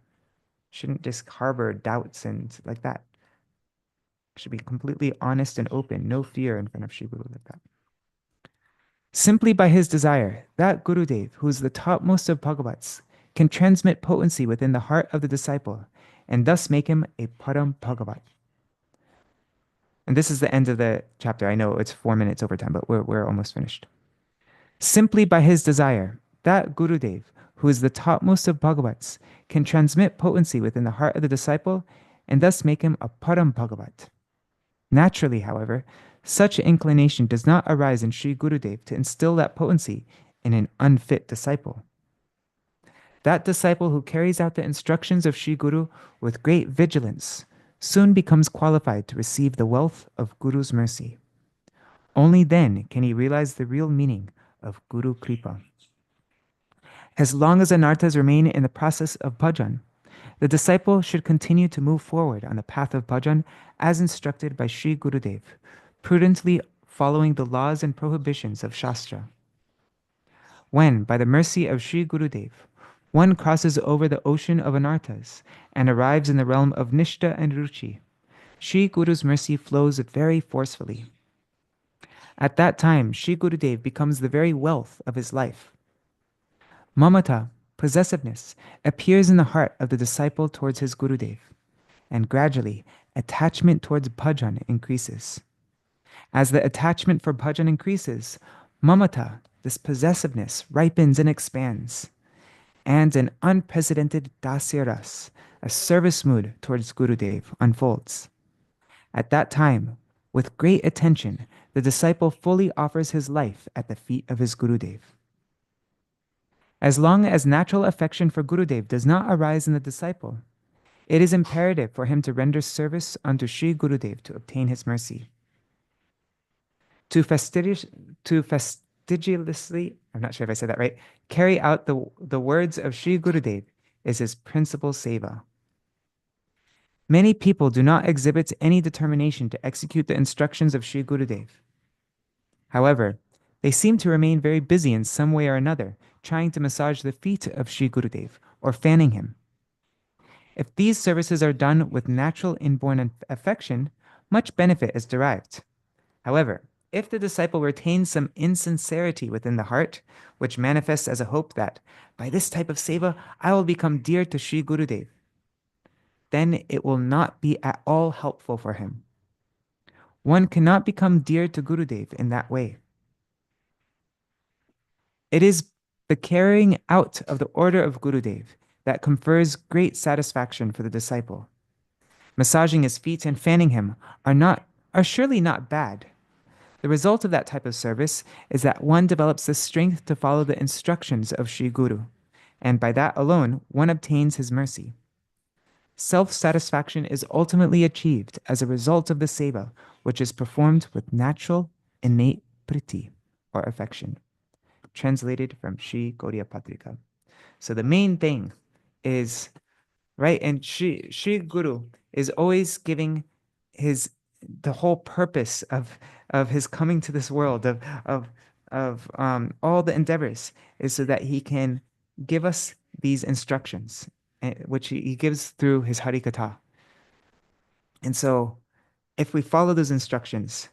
Shouldn't just harbor doubts and like that. Should be completely honest and open, no fear in front of Sri Guru like that. Simply by his desire, that Gurudev, who is the topmost of Bhagavats, can transmit potency within the heart of the disciple and thus make him a Param Bhagavat. And this is the end of the chapter. I know it's 4 minutes over time, but we're almost finished. Simply by his desire, that Gurudev, who is the topmost of Bhagavats, can transmit potency within the heart of the disciple and thus make him a Param Bhagavat. Naturally, however, such inclination does not arise in Sri Gurudev to instill that potency in an unfit disciple. That disciple who carries out the instructions of Sri Guru with great vigilance soon becomes qualified to receive the wealth of Guru's mercy. Only then can he realize the real meaning of Guru Kripa. As long as anarthas remain in the process of bhajan, the disciple should continue to move forward on the path of bhajan as instructed by Sri Gurudev, prudently following the laws and prohibitions of Shastra. When, by the mercy of Sri Gurudev, one crosses over the ocean of anarthas and arrives in the realm of Nishta and Ruchi, Sri Guru's mercy flows very forcefully. At that time, Sri Gurudev becomes the very wealth of his life. Mamata, possessiveness, appears in the heart of the disciple towards his Gurudev, and gradually, attachment towards bhajan increases. As the attachment for bhajan increases, mamata, this possessiveness, ripens and expands, and an unprecedented dasyaras, a service mood towards Gurudev, unfolds. At that time, with great attention, the disciple fully offers his life at the feet of his Gurudev. As long as natural affection for Gurudev does not arise in the disciple, it is imperative for him to render service unto Sri Gurudev to obtain his mercy. To fastidiously, I'm not sure if I said that right, carry out the words of Sri Gurudev is his principal seva. Many people do not exhibit any determination to execute the instructions of Sri Gurudev. However, they seem to remain very busy in some way or another, trying to massage the feet of Sri Gurudev or fanning him. If these services are done with natural inborn affection, much benefit is derived. However, if the disciple retains some insincerity within the heart, which manifests as a hope that, by this type of seva, I will become dear to Sri Gurudev, then it will not be at all helpful for him. One cannot become dear to Gurudev in that way. It is the carrying out of the order of Gurudev that confers great satisfaction for the disciple. Massaging his feet and fanning him are surely not bad. The result of that type of service is that one develops the strength to follow the instructions of Sri Guru, and by that alone one obtains his mercy. Self-satisfaction is ultimately achieved as a result of the seva, which is performed with natural, innate priti, or affection. Translated from Sri Gaudiya Patrika. So the main thing is, right, and Sri Guru is always giving the whole purpose of his coming to this world, of all the endeavors, is so that he can give us these instructions, which he gives through his Harikatha. And so if we follow those instructions,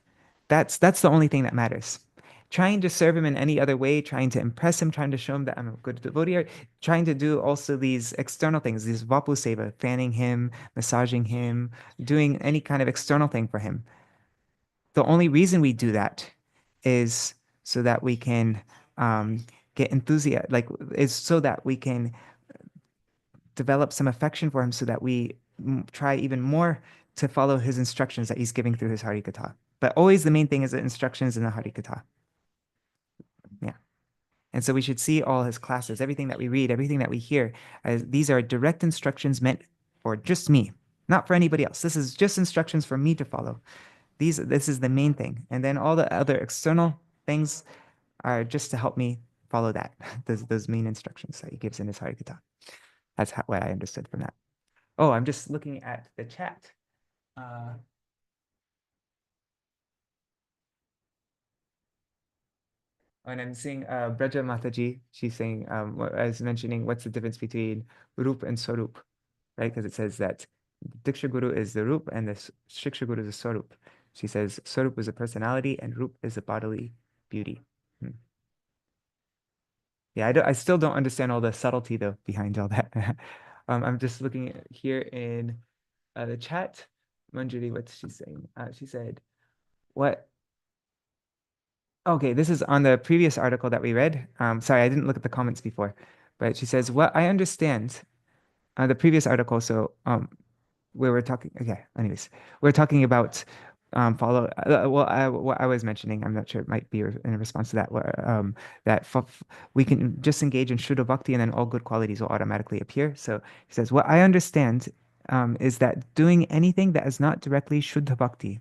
that's the only thing that matters. Trying to serve him in any other way, trying to impress him, trying to show him that I'm a good devotee, trying to do also these external things, these vapu seva, fanning him, massaging him, doing any kind of external thing for him. The only reason we do that is so that we can get enthusiastic, is so that we can develop some affection for him, so that we try even more to follow his instructions that he's giving through his Harikatha. But always the main thing is the instructions in the Harikatha. Yeah. And so we should see all his classes, everything that we read, everything that we hear, as these are direct instructions meant for just me, not for anybody else. This is just instructions for me to follow. This is the main thing. And then all the other external things are just to help me follow that, those main instructions that he gives in his Harikatha. That's what I understood from that. Oh, I'm just looking at the chat. And I'm seeing Braja Mataji, she's saying, I was mentioning, what's the difference between Rup and Swarup, right? Because it says that Diksha Guru is the Rup and the Shiksha Guru is the Swarup. She says Swarup is a personality and Rup is a bodily beauty. Yeah, I still don't understand all the subtlety though behind all that. I'm just looking here in the chat. Manjari, what's she saying? She said, what? Okay, this is on the previous article that we read. Sorry, I didn't look at the comments before, but she says, what I understand, the previous article, so we were talking, okay, anyways, we're talking about follow, what I was mentioning, I'm not sure, it might be in response to that, that we can just engage in Shuddha Bhakti and then all good qualities will automatically appear. So he says, what I understand is that doing anything that is not directly Shuddha Bhakti,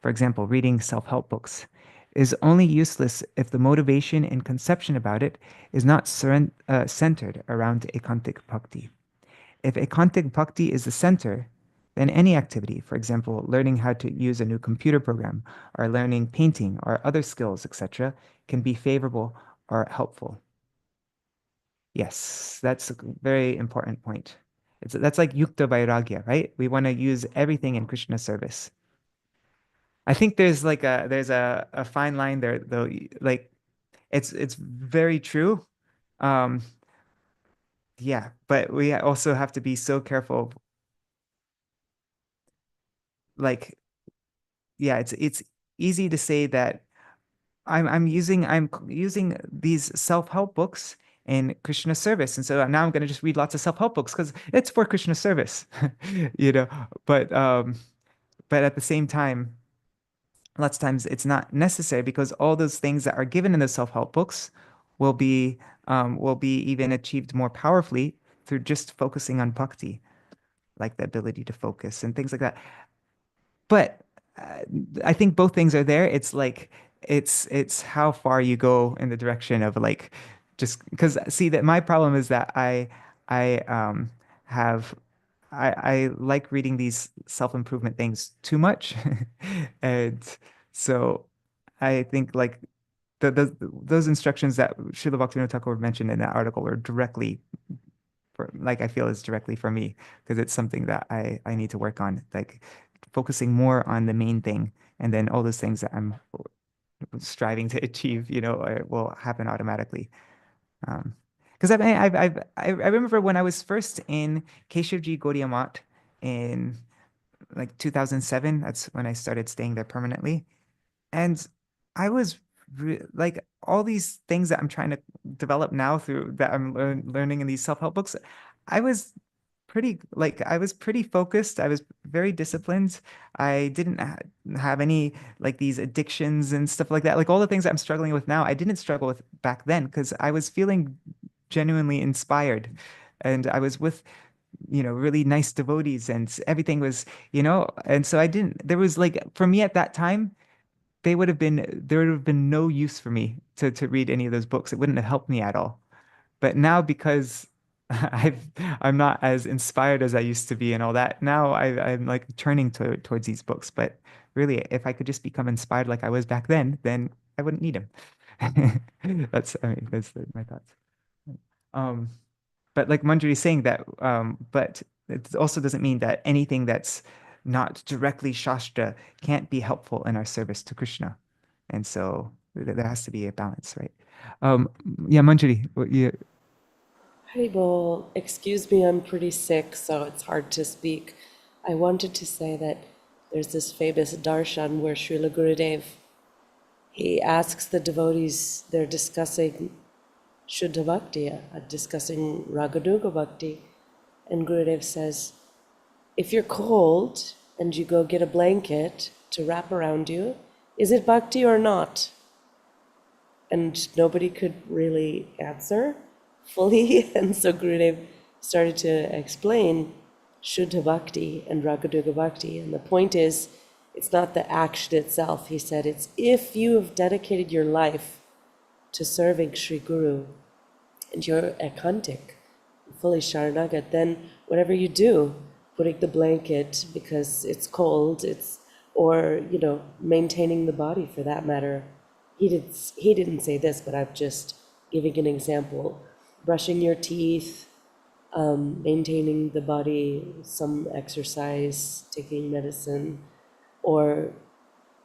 for example, reading self-help books, is only useless if the motivation and conception about it is not centered around ekantic bhakti. If ekantic bhakti is the center, then any activity, for example, learning how to use a new computer program, or learning painting, or other skills, etc., can be favorable or helpful. Yes, that's a very important point. That's like yukta vairagya, right? We want to use everything in Krishna service. I think there's a fine line there though. Like it's very true. Um, yeah, but we also have to be so careful. Like, yeah, it's easy to say that I'm using these self-help books in Krishna service, and so now I'm going to just read lots of self-help books because it's for Krishna service, you know. But at the same time, lots of times it's not necessary because all those things that are given in the self-help books will be even achieved more powerfully through just focusing on bhakti, like the ability to focus and things like that. But uh, I think both things are there. It's like it's how far you go in the direction of like just because see that my problem is that I have I like reading these self-improvement things too much. And so I think like those instructions that Srila Bhaktivinoda Thakur mentioned in that article were directly for like I feel is directly for me because it's something that I need to work on, like focusing more on the main thing, and then all those things that I'm striving to achieve, will happen automatically. Because I remember when I was first in Keshivji Gaudiya Math in like 2007. That's when I started staying there permanently. And I was like all these things that I'm trying to develop now through that I'm learning in these self-help books. I was I was pretty focused. I was very disciplined. I didn't have any like these addictions and stuff like that. Like all the things that I'm struggling with now, I didn't struggle with back then because I was feeling genuinely inspired. And I was with, really nice devotees and everything was, and so I didn't, there was like, for me at that time, there would have been no use for me to read any of those books. It wouldn't have helped me at all. But now because I'm not as inspired as I used to be and all that, now I'm like turning towards these books. But really, if I could just become inspired like I was back then I wouldn't need them. That's my thoughts. Um, but like Manjari is saying that, but it also doesn't mean that anything that's not directly Shastra can't be helpful in our service to Krishna. And so there has to be a balance, right? Um, yeah, Manjari, yeah, Haribol, excuse me, I'm pretty sick, so it's hard to speak. I wanted to say that there's this famous darshan where Srila Gurudev, he asks the devotees, they're discussing Shuddha Bhakti, discussing Raganuga Bhakti, and Gurudev says, if you're cold and you go get a blanket to wrap around you, is it bhakti or not? And nobody could really answer fully. And so Gurudev started to explain Shuddha Bhakti and Raganuga Bhakti. And the point is, it's not the action itself. He said, it's if you have dedicated your life to serving Sri Guru and you're ekantic, fully Sharanagat, then whatever you do, putting the blanket because it's cold, or maintaining the body for that matter. He didn't say this, but I'm just giving an example. Brushing your teeth, maintaining the body, some exercise, taking medicine, or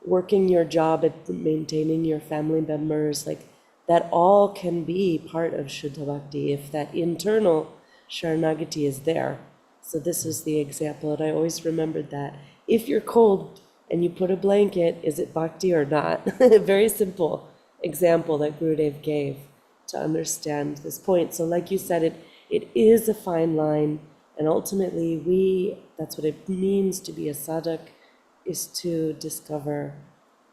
working your job at maintaining your family members, like that all can be part of Shuddha Bhakti if that internal Sharanagati is there. So this is the example, and I always remembered that. If you're cold and you put a blanket, is it Bhakti or not? Very simple example that Gurudev gave to understand this point. So like you said, it is a fine line, and ultimately that's what it means to be a sadhak, is to discover,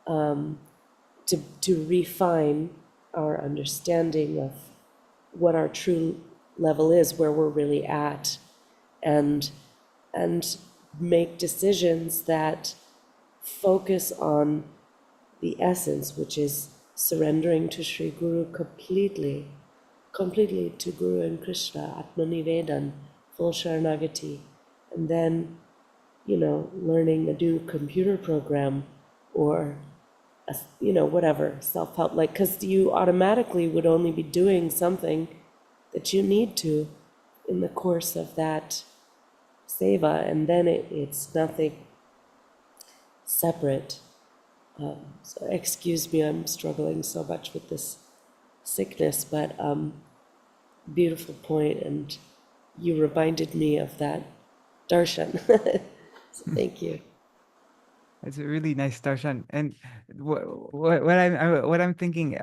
to refine our understanding of what our true level is, where we're really at, and make decisions that focus on the essence, which is surrendering to Sri Guru completely to Guru and Krishna, Atmanivedan, full Sharanagati, and then, learning a new computer program or, whatever, self-help, because you automatically would only be doing something that you need to in the course of that seva, and then it's nothing separate. So excuse me, I'm struggling so much with this sickness, but beautiful point, and you reminded me of that darshan. So thank you. It's a really nice darshan. And what I'm thinking,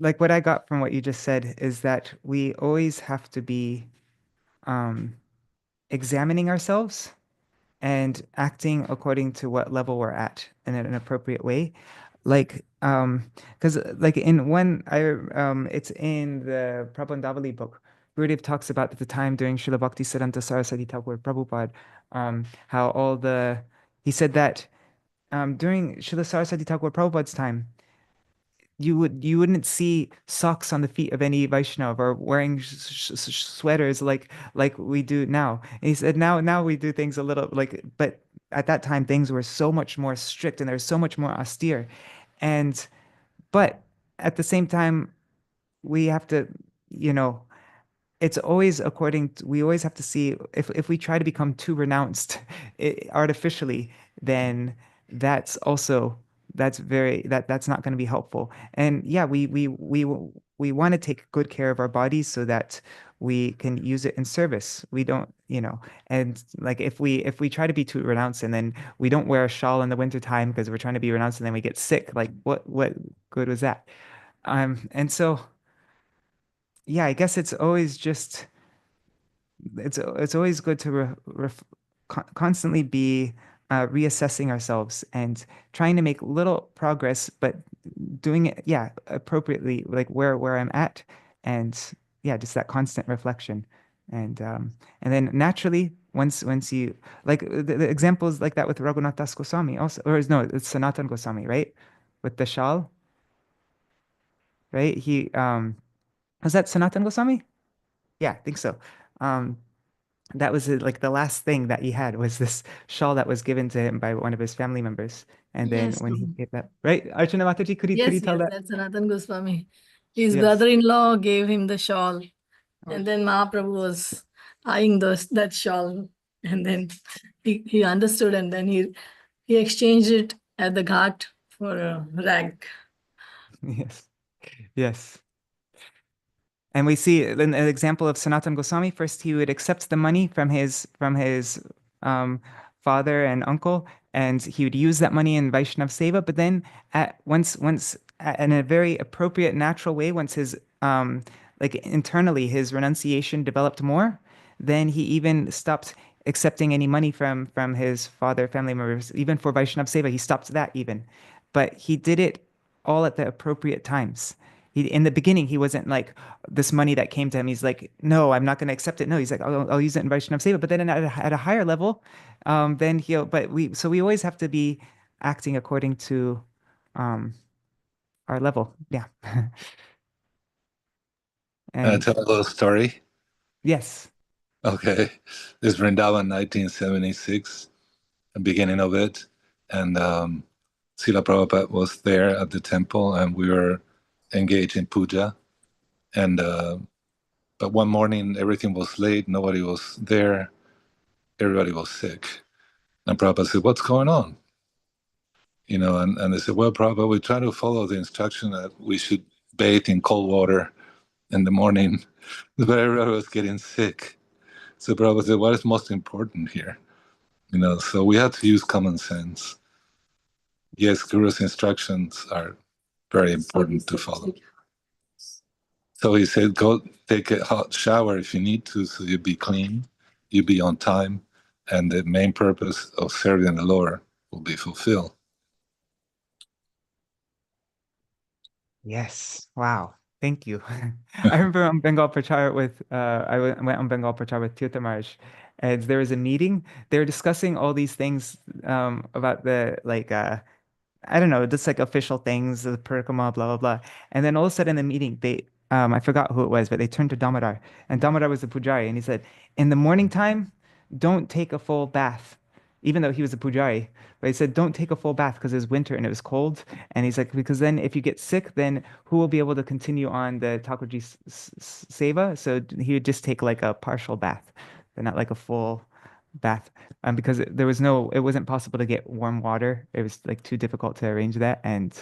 like what I got from what you just said is that we always have to be examining ourselves and acting according to what level we're at in an appropriate way. Like, because like in one, it's in the Prabandavali book. Gurudev talks about at the time during Śrīla Bhaktivinoda Saraswati Thakur Prabhupada, how he said that during Śrīla Saraswati Thakur Prabhupada's time, you wouldn't see socks on the feet of any Vaishnava or wearing sweaters like we do now. And he said now we do things a little like, but at that time things were so much more strict and they're so much more austere. And but at the same time, we have to, it's always we always have to see if we try to become too renounced artificially, then that's also that's not going to be helpful. And yeah, we want to take good care of our bodies so that we can use it in service. We don't, and like if we try to be too renounced and then we don't wear a shawl in the wintertime because we're trying to be renounced and then we get sick, like what good was that? And so yeah, I guess it's always just it's always good to constantly be reassessing ourselves and trying to make little progress, but doing it, yeah, appropriately, like where I'm at, and yeah, just that constant reflection, and then naturally, once you like the examples like that with Raghunath Das Goswami also, or no, it's Sanatan Goswami, right, with the shawl, right? He was that Sanatan Goswami? Yeah, I think so. Um, that was like the last thing that he had was this shawl that was given to him by one of his family members. And then Yes, when he Prabhu. gave that, right? Archana Mataji, could you Yes, tell that? that's Sanatan Goswami. His Yes. brother-in-law gave him the shawl, Oh, and then Mahaprabhu was eyeing that shawl, and then he understood, and then he exchanged it at the ghat for a rag. yes. Yes. And we see an example of Sanatan Goswami. First, he would accept the money from his um, father and uncle, and he would use that money in Vaishnav Seva. But then, in a very appropriate, natural way, once his like internally his renunciation developed more, then he even stopped accepting any money from his father, family members, even for Vaishnav Seva. He stopped that even, but he did it all at the appropriate times. In the beginning, he wasn't like this money that came to him. He's like, no, I'm not going to accept it. No, he's like, I'll use it in Vaishnav Seva. But then at a higher level, then we always have to be acting according to um, our level. Yeah. Can I And tell a little story? yes. Okay. This is Vrindavan 1976, the beginning of it. And Srila Prabhupada was there at the temple and we were engaged in puja. And but one morning everything was late, nobody was there, everybody was sick. And Prabhupada said, what's going on? and they said, well, Prabhupada, we try to follow the instruction that we should bathe in cold water in the morning. But everybody was getting sick. So Prabhupada said, what is most important here? So we had to use common sense. Yes, Guru's instructions are very important to follow. So he said, go take a hot shower if you need to, so you'll be clean, you'll be on time, and the main purpose of serving the Lord will be fulfilled. Yes. Wow. Thank you. I remember on Bengal Prachar with went on Bengal Prachar with Tirtha Maharaj, and there was a meeting. They were discussing all these things about the I don't know, just like official things, the parikrama, blah blah blah. And then all of a sudden in the meeting, they I forgot who it was, but they turned to Damodar, and Damodar was the pujari, and he said, in the morning time, don't take a full bath, even though he was a pujari. But he said, don't take a full bath because it was winter and it was cold. And he's like, because then if you get sick, then who will be able to continue on the Thakurji seva? So he would just take like a partial bath, but not like a full bath. Because it wasn't possible to get warm water. It was like too difficult to arrange that. And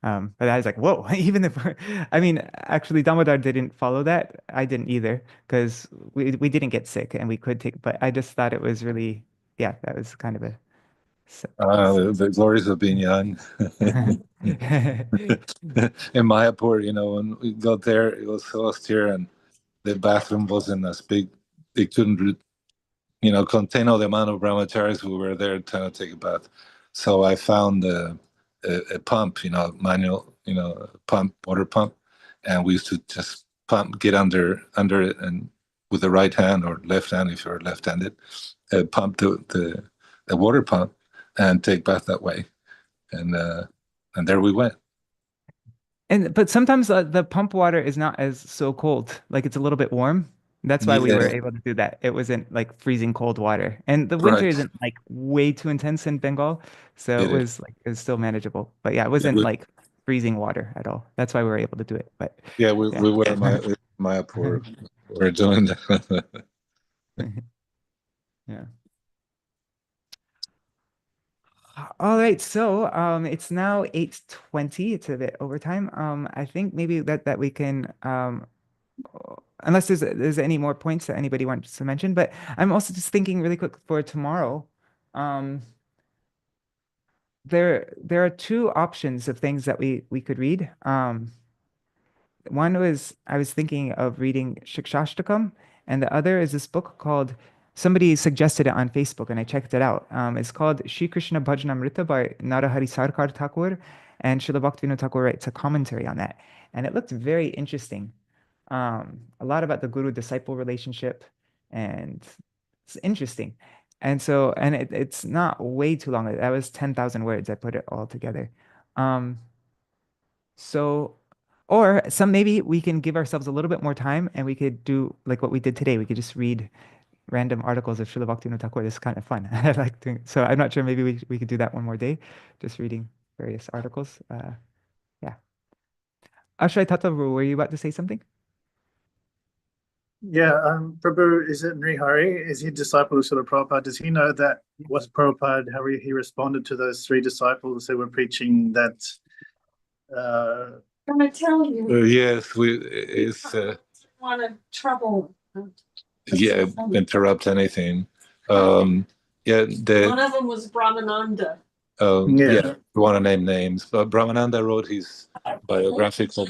but I was like, whoa, even if I mean, actually Damodar didn't follow that. I didn't either, because we didn't get sick and we could take, but I just thought it was really, yeah, that was kind of a The glories of being young. In Mayapur, when we got there, it was so austere, and the bathroom wasn't as big. They couldn't, contain all the amount of brahmacharis who were there trying to take a bath. So I found a pump, manual, pump, water pump, and we used to just get under it, and with the right hand or left hand, if you're left-handed, pump the water pump and take bath that way, and there we went. But sometimes the pump water is not as so cold, like it's a little bit warm. That's why we were able to do that. It wasn't like freezing cold water, and the winter isn't like way too intense in Bengal, so it was still manageable. But yeah, it wasn't like freezing water at all. That's why we were able to do it. But we were in Mayapur. We're doing that. Yeah. All right, so it's now 8:20. It's a bit overtime. I think maybe that we can unless there's any more points that anybody wants to mention, but I'm also just thinking really quick for tomorrow. There are two options of things that we could read. One was I was thinking of reading Shikshashtakam, and the other is this book called, somebody suggested it on Facebook and I checked it out. It's called Shri Krishna Bhajanamrita by Narahari Sarkar Thakur, and Śrīla Bhaktivinoda Ṭhākura writes a commentary on that. And it looked very interesting. A lot about the guru-disciple relationship, and it's interesting. And so, and it's not way too long. That was 10,000 words. I put it all together. So, or maybe we can give ourselves a little bit more time and we could do like what we did today. We could just read random articles of Śrīla Bhaktivinoda Ṭhākura. This is kind of fun. I like doing, so I'm not sure, maybe we could do that one more day, just reading various articles. Yeah. Ashray Tatavu, were you about to say something? Yeah, Prabhu, is it Nrihari? Is he a disciple of Srila Prabhupada? Does he know that was Prabhupada, how he responded to those three disciples who were preaching that? I'm going to tell you. Yes, it's Want to trouble. Interrupt anything. One of them was Brahmananda. We want to name names, but Brahmananda wrote his biographical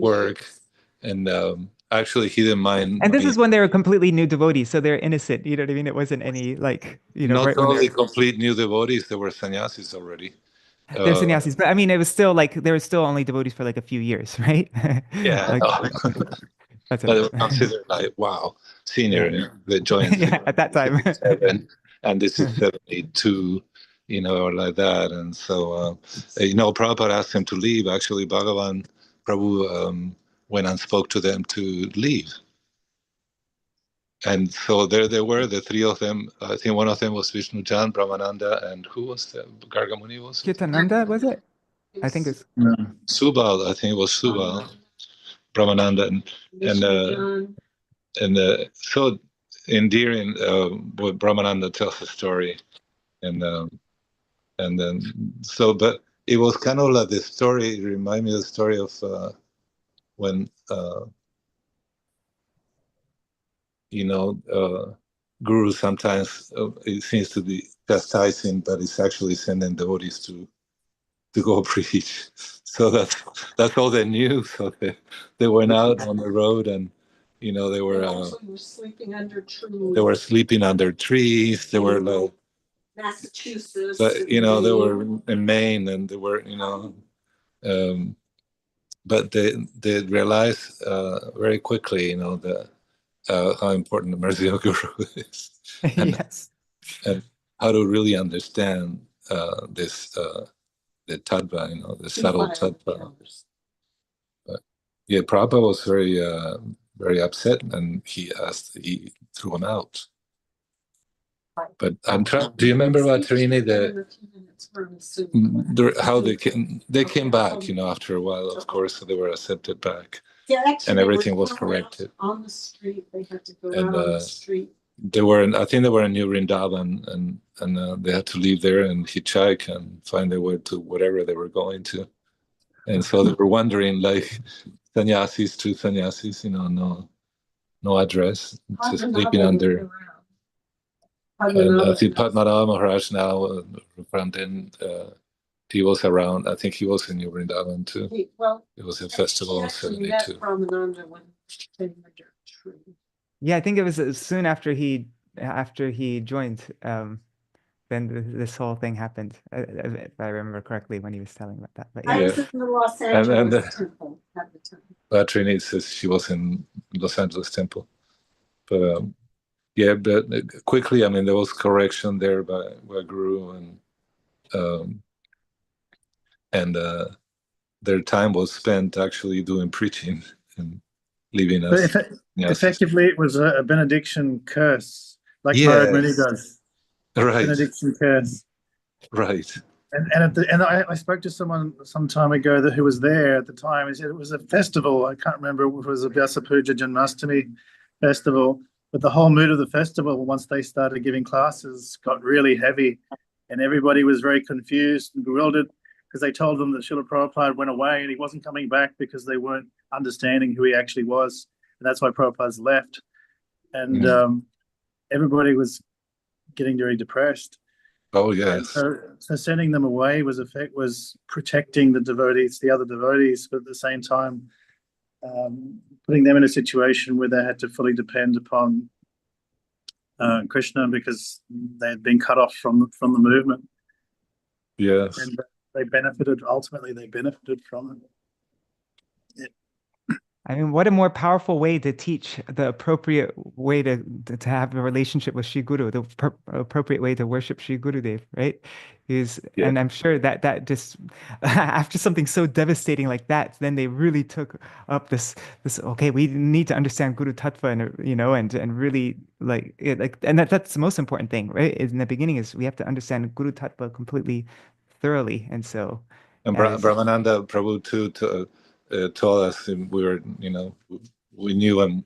work, and actually he didn't mind. And this is when they were completely new devotees, so they're innocent. You know what I mean? It wasn't any not right only complete new devotees; they were sannyasis already. They're sannyasis, but I mean, it was still like they were still only devotees for like a few years, right? Yeah. That's but they were considered like, wow, senior that joined at that time. And this is 72, or like that. And so, Prabhupada asked him to leave. Actually, Bhagavan Prabhu went and spoke to them to leave. And so there they were, the three of them. I think one of them was Vishnu Jan, Brahmananda, and who was the Gargamuni was? Kirtananda, was it? I think it's Subal. I think it was Subal. Brahmananda and so endearing. What Brahmananda tells the story, and And then, so, but it was kind of like the story, it reminded me of the story of when, Guru sometimes, it seems to be chastising, but it's actually sending devotees to go preach. So that's all they knew. So they went out on the road, and they were sleeping under trees. They were sleeping under trees. They were like Massachusetts. But they were in Maine, and they were but they realized very quickly that how important the mercy of Guru is, and, Yes. and how to really understand this the tattva, the subtle tattva. But yeah, Prabhupada was very upset, and he threw him out. But I'm trying. Do you remember what Trini how they came back? After a while, of course, so they were accepted back, and everything was corrected. On the street, they had to go out on the street. I think they were in New Vrindavan, and they had to leave there and hitchhike and find their way to whatever they were going to. And so they were wandering like sannyasis, true sannyasis, no address, just sleeping under. And I think Padmanabha Maharaj now, from then, he was around. I think he was in New Vrindavan too. It was a festival in 72. Yeah, I think it was soon after he joined. Then this whole thing happened, if I remember correctly, when he was telling about that. But yeah. I was in the Los Angeles temple at the time. Trini says she was in Los Angeles temple, but. Yeah, but quickly, there was correction there by Guru, and their time was spent actually doing preaching and leaving us. Effectively, it was a benediction curse, like Maharaj Muni does. Right. Benediction curse. Right. And I spoke to someone some time ago who was there at the time. He said it was a festival. I can't remember if it was a Vyasa Puja Janmashtami festival. But the whole mood of the festival, once they started giving classes, got really heavy, and everybody was very confused and bewildered because they told them that Śrīla Prabhupada went away and he wasn't coming back because they weren't understanding who he actually was, and that's why Prabhupada's left. And everybody was getting very depressed. Oh yes. So sending them away was protecting the devotees, the other devotees, but at the same time. Putting them in a situation where they had to fully depend upon Krishna because they had been cut off from the movement. Yes. And they benefited from it. What a more powerful way to teach, the appropriate way to have a relationship with Shri Guru, the appropriate way to worship Shri Gurudev, right? And I'm sure that just after something so devastating like that, then they really took up this okay, we need to understand Guru Tattva and really and that's the most important thing, right? In the beginning is we have to understand Guru Tattva completely thoroughly, and so. And Brahmananda Prabhu too told us we knew him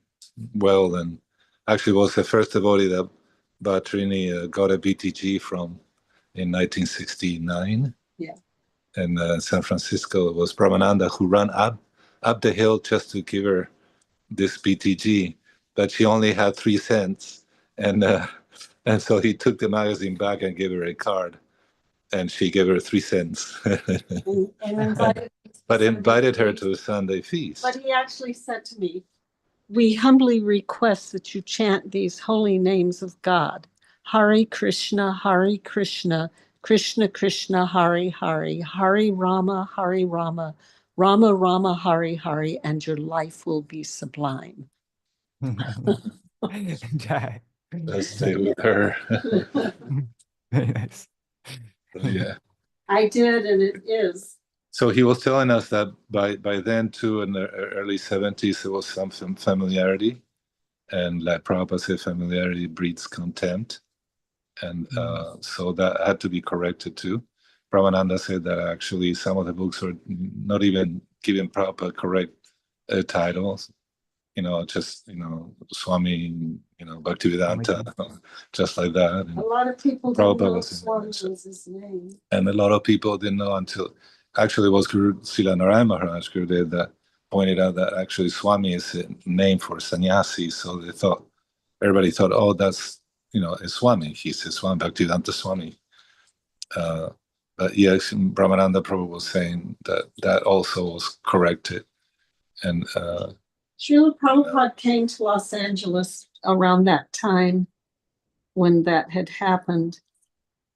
well, and actually was the first devotee that Bhatrini got a BTG from in 1969. Yeah. In San Francisco. It was Brahmananda who ran up the hill just to give her this BTG, but she only had 3 cents, and so he took the magazine back and gave her a card, and she gave her 3 cents. But invited her to a Sunday feast. But he actually said to me, "We humbly request that you chant these holy names of God. Hare Krishna, Krishna Krishna, Hare Hare, Hare Rama, Rama Rama, Hare Hare, and your life will be sublime." Let's stay with her. Very nice. Yeah. I did, and it is. So he was telling us that by then too, in the early 70s, there was some familiarity, and like Prabhupada said, familiarity breeds contempt, and so that had to be corrected too. Brahmananda said that actually some of the books were not even giving Prabhupada correct titles. just, Swami, Bhaktivedanta, just like that. And A lot of people don't Prabhupada know was in Swami it. was his name. And a lot of people didn't know until, actually it was Guru Srila Narayan Maharaj Gurudev that pointed out that actually Swami is a name for sannyasi. So everybody thought, oh, that's, a Swami. He's a Swami, Bhaktivedanta Swami. But yes, Brahmananda Prabhu was saying that also was corrected. And Srila Prabhupada came to Los Angeles around that time when that had happened.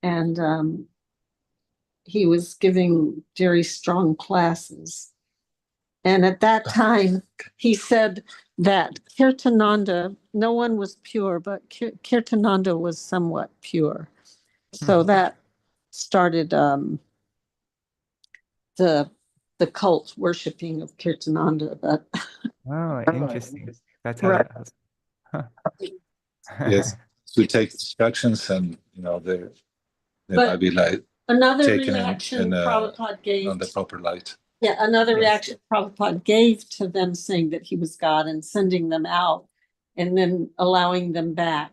And he was giving very strong classes. And at that time, he said that Kirtananda, no one was pure, but Kirtananda was somewhat pure. So that started the cult worshiping of Kirtananda. But Oh, interesting. That's Right. how yes, we take instructions and, they But might be like another taken reaction in Prabhupada gave. on the proper light. Yeah, another Yes. reaction Prabhupada gave to them saying that he was God and sending them out and then allowing them back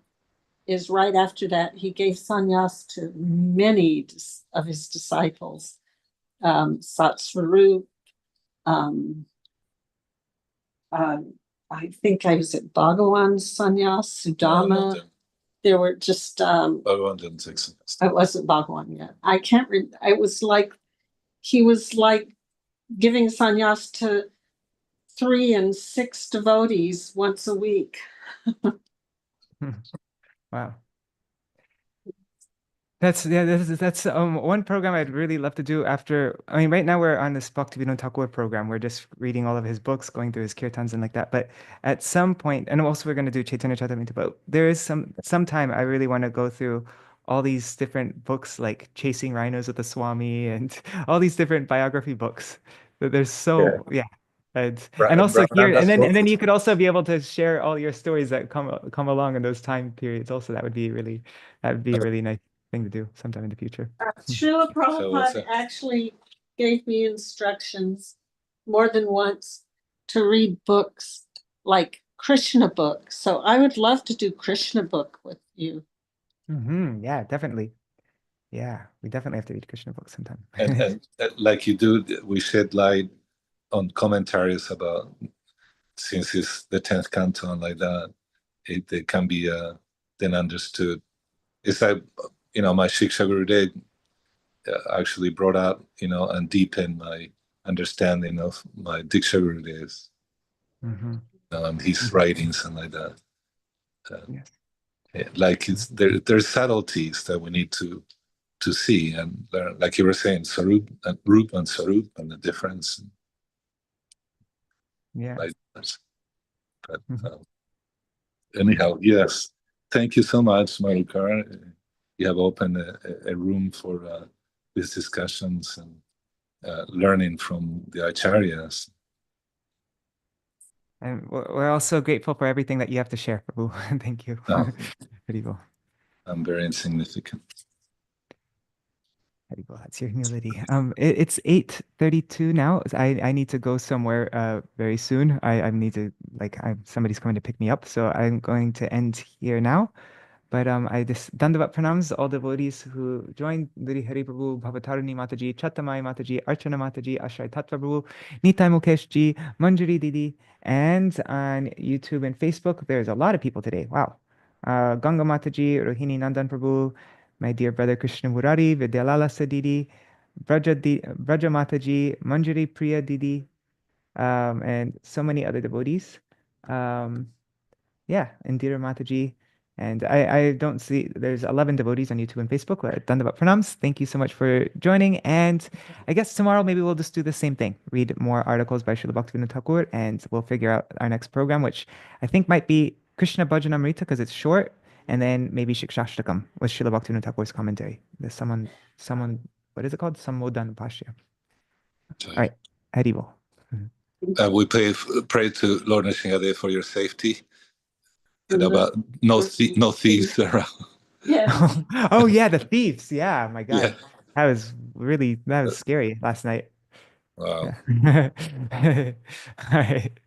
is right after that he gave sannyas to many of his disciples. Satsvarup, I think I was at Bhagawan's sannyas, Sudama. There were just Bhagavan didn't take sannyas. I wasn't Bhagawan yet. I can't remember. I was like, he was like giving sannyas to 3 and 6 devotees once a week. Wow. That's one program I'd really love to do after. I mean, right now we're on this Bhaktivinoda Ṭhākura program. We're just reading all of his books, going through his kirtans and like that. But at some point, and also we're going to do Chaitanya Charitamrita, but there is some time I really want to go through all these different books like Chasing Rhinos with the Swami and all these different biography books. There's so yeah. And also here, and then you could also be able to share all your stories that come along in those time periods. Also, that would be a really nice thing to do sometime in the future. Srila Prabhupada actually gave me instructions more than once to read books like Krishna book. So I would love to do Krishna book with you. Yeah, definitely. Yeah, we definitely have to read Krishna books sometime. and like you do, we shed light on commentaries about, since it's the 10th canto and like that, it can be then understood. It's like, my Shiksha Gurudev actually brought up, and deepened my understanding of my Diksha Gurudevs, and his writings and like that. Yes. Like there's subtleties that we need to see and learn, like you were saying, Sarup and Rup and Sarup and the difference. Yeah. Like that. But anyhow, yes. Thank you so much, Marukar. You have opened a room for these discussions and learning from the acharyas. And we're also grateful for everything that you have to share, Prabhu. Thank you. Haribol. I'm very insignificant. Haribol, that's your humility. It's 8:32 now. I need to go somewhere very soon. I need to somebody's coming to pick me up, so I'm going to end here now. But I just Dandavat pranams all devotees who joined Diri Hari Prabhu, Bhavatarani Mataji, Chattamai Mataji, Archana Mataji, Ashray Tattva Prabhu, Nitai Mukesh ji, Manjari Didi, and on YouTube and Facebook. There's a lot of people today. Wow. Ganga Mataji, Rohini Nandan Prabhu, my dear brother Krishna Murari, Vidyalala Sadidi, Braja Mataji, Manjari Priya Didi, and so many other devotees. Yeah, Indira Mataji. And I don't see, there's 11 devotees on YouTube and Facebook. Dandavat pranams. Thank you so much for joining. And I guess tomorrow maybe we'll just do the same thing. Read more articles by Śrīla Bhaktivinoda Ṭhākura, and we'll figure out our next program, which I think might be Krishna Bhajanamrita because it's short, and then maybe Shikshashtakam with Śrīla Bhaktivinoda Ṭhākura's commentary. There's someone, what is it called? Samodan Pashya. All right, Haribol. We pray to Lord Nrsimhadev for your safety. And about no thieves around. Yeah. Oh yeah, the thieves. Yeah, my God. Yeah. That was scary last night. Wow. Yeah. All right.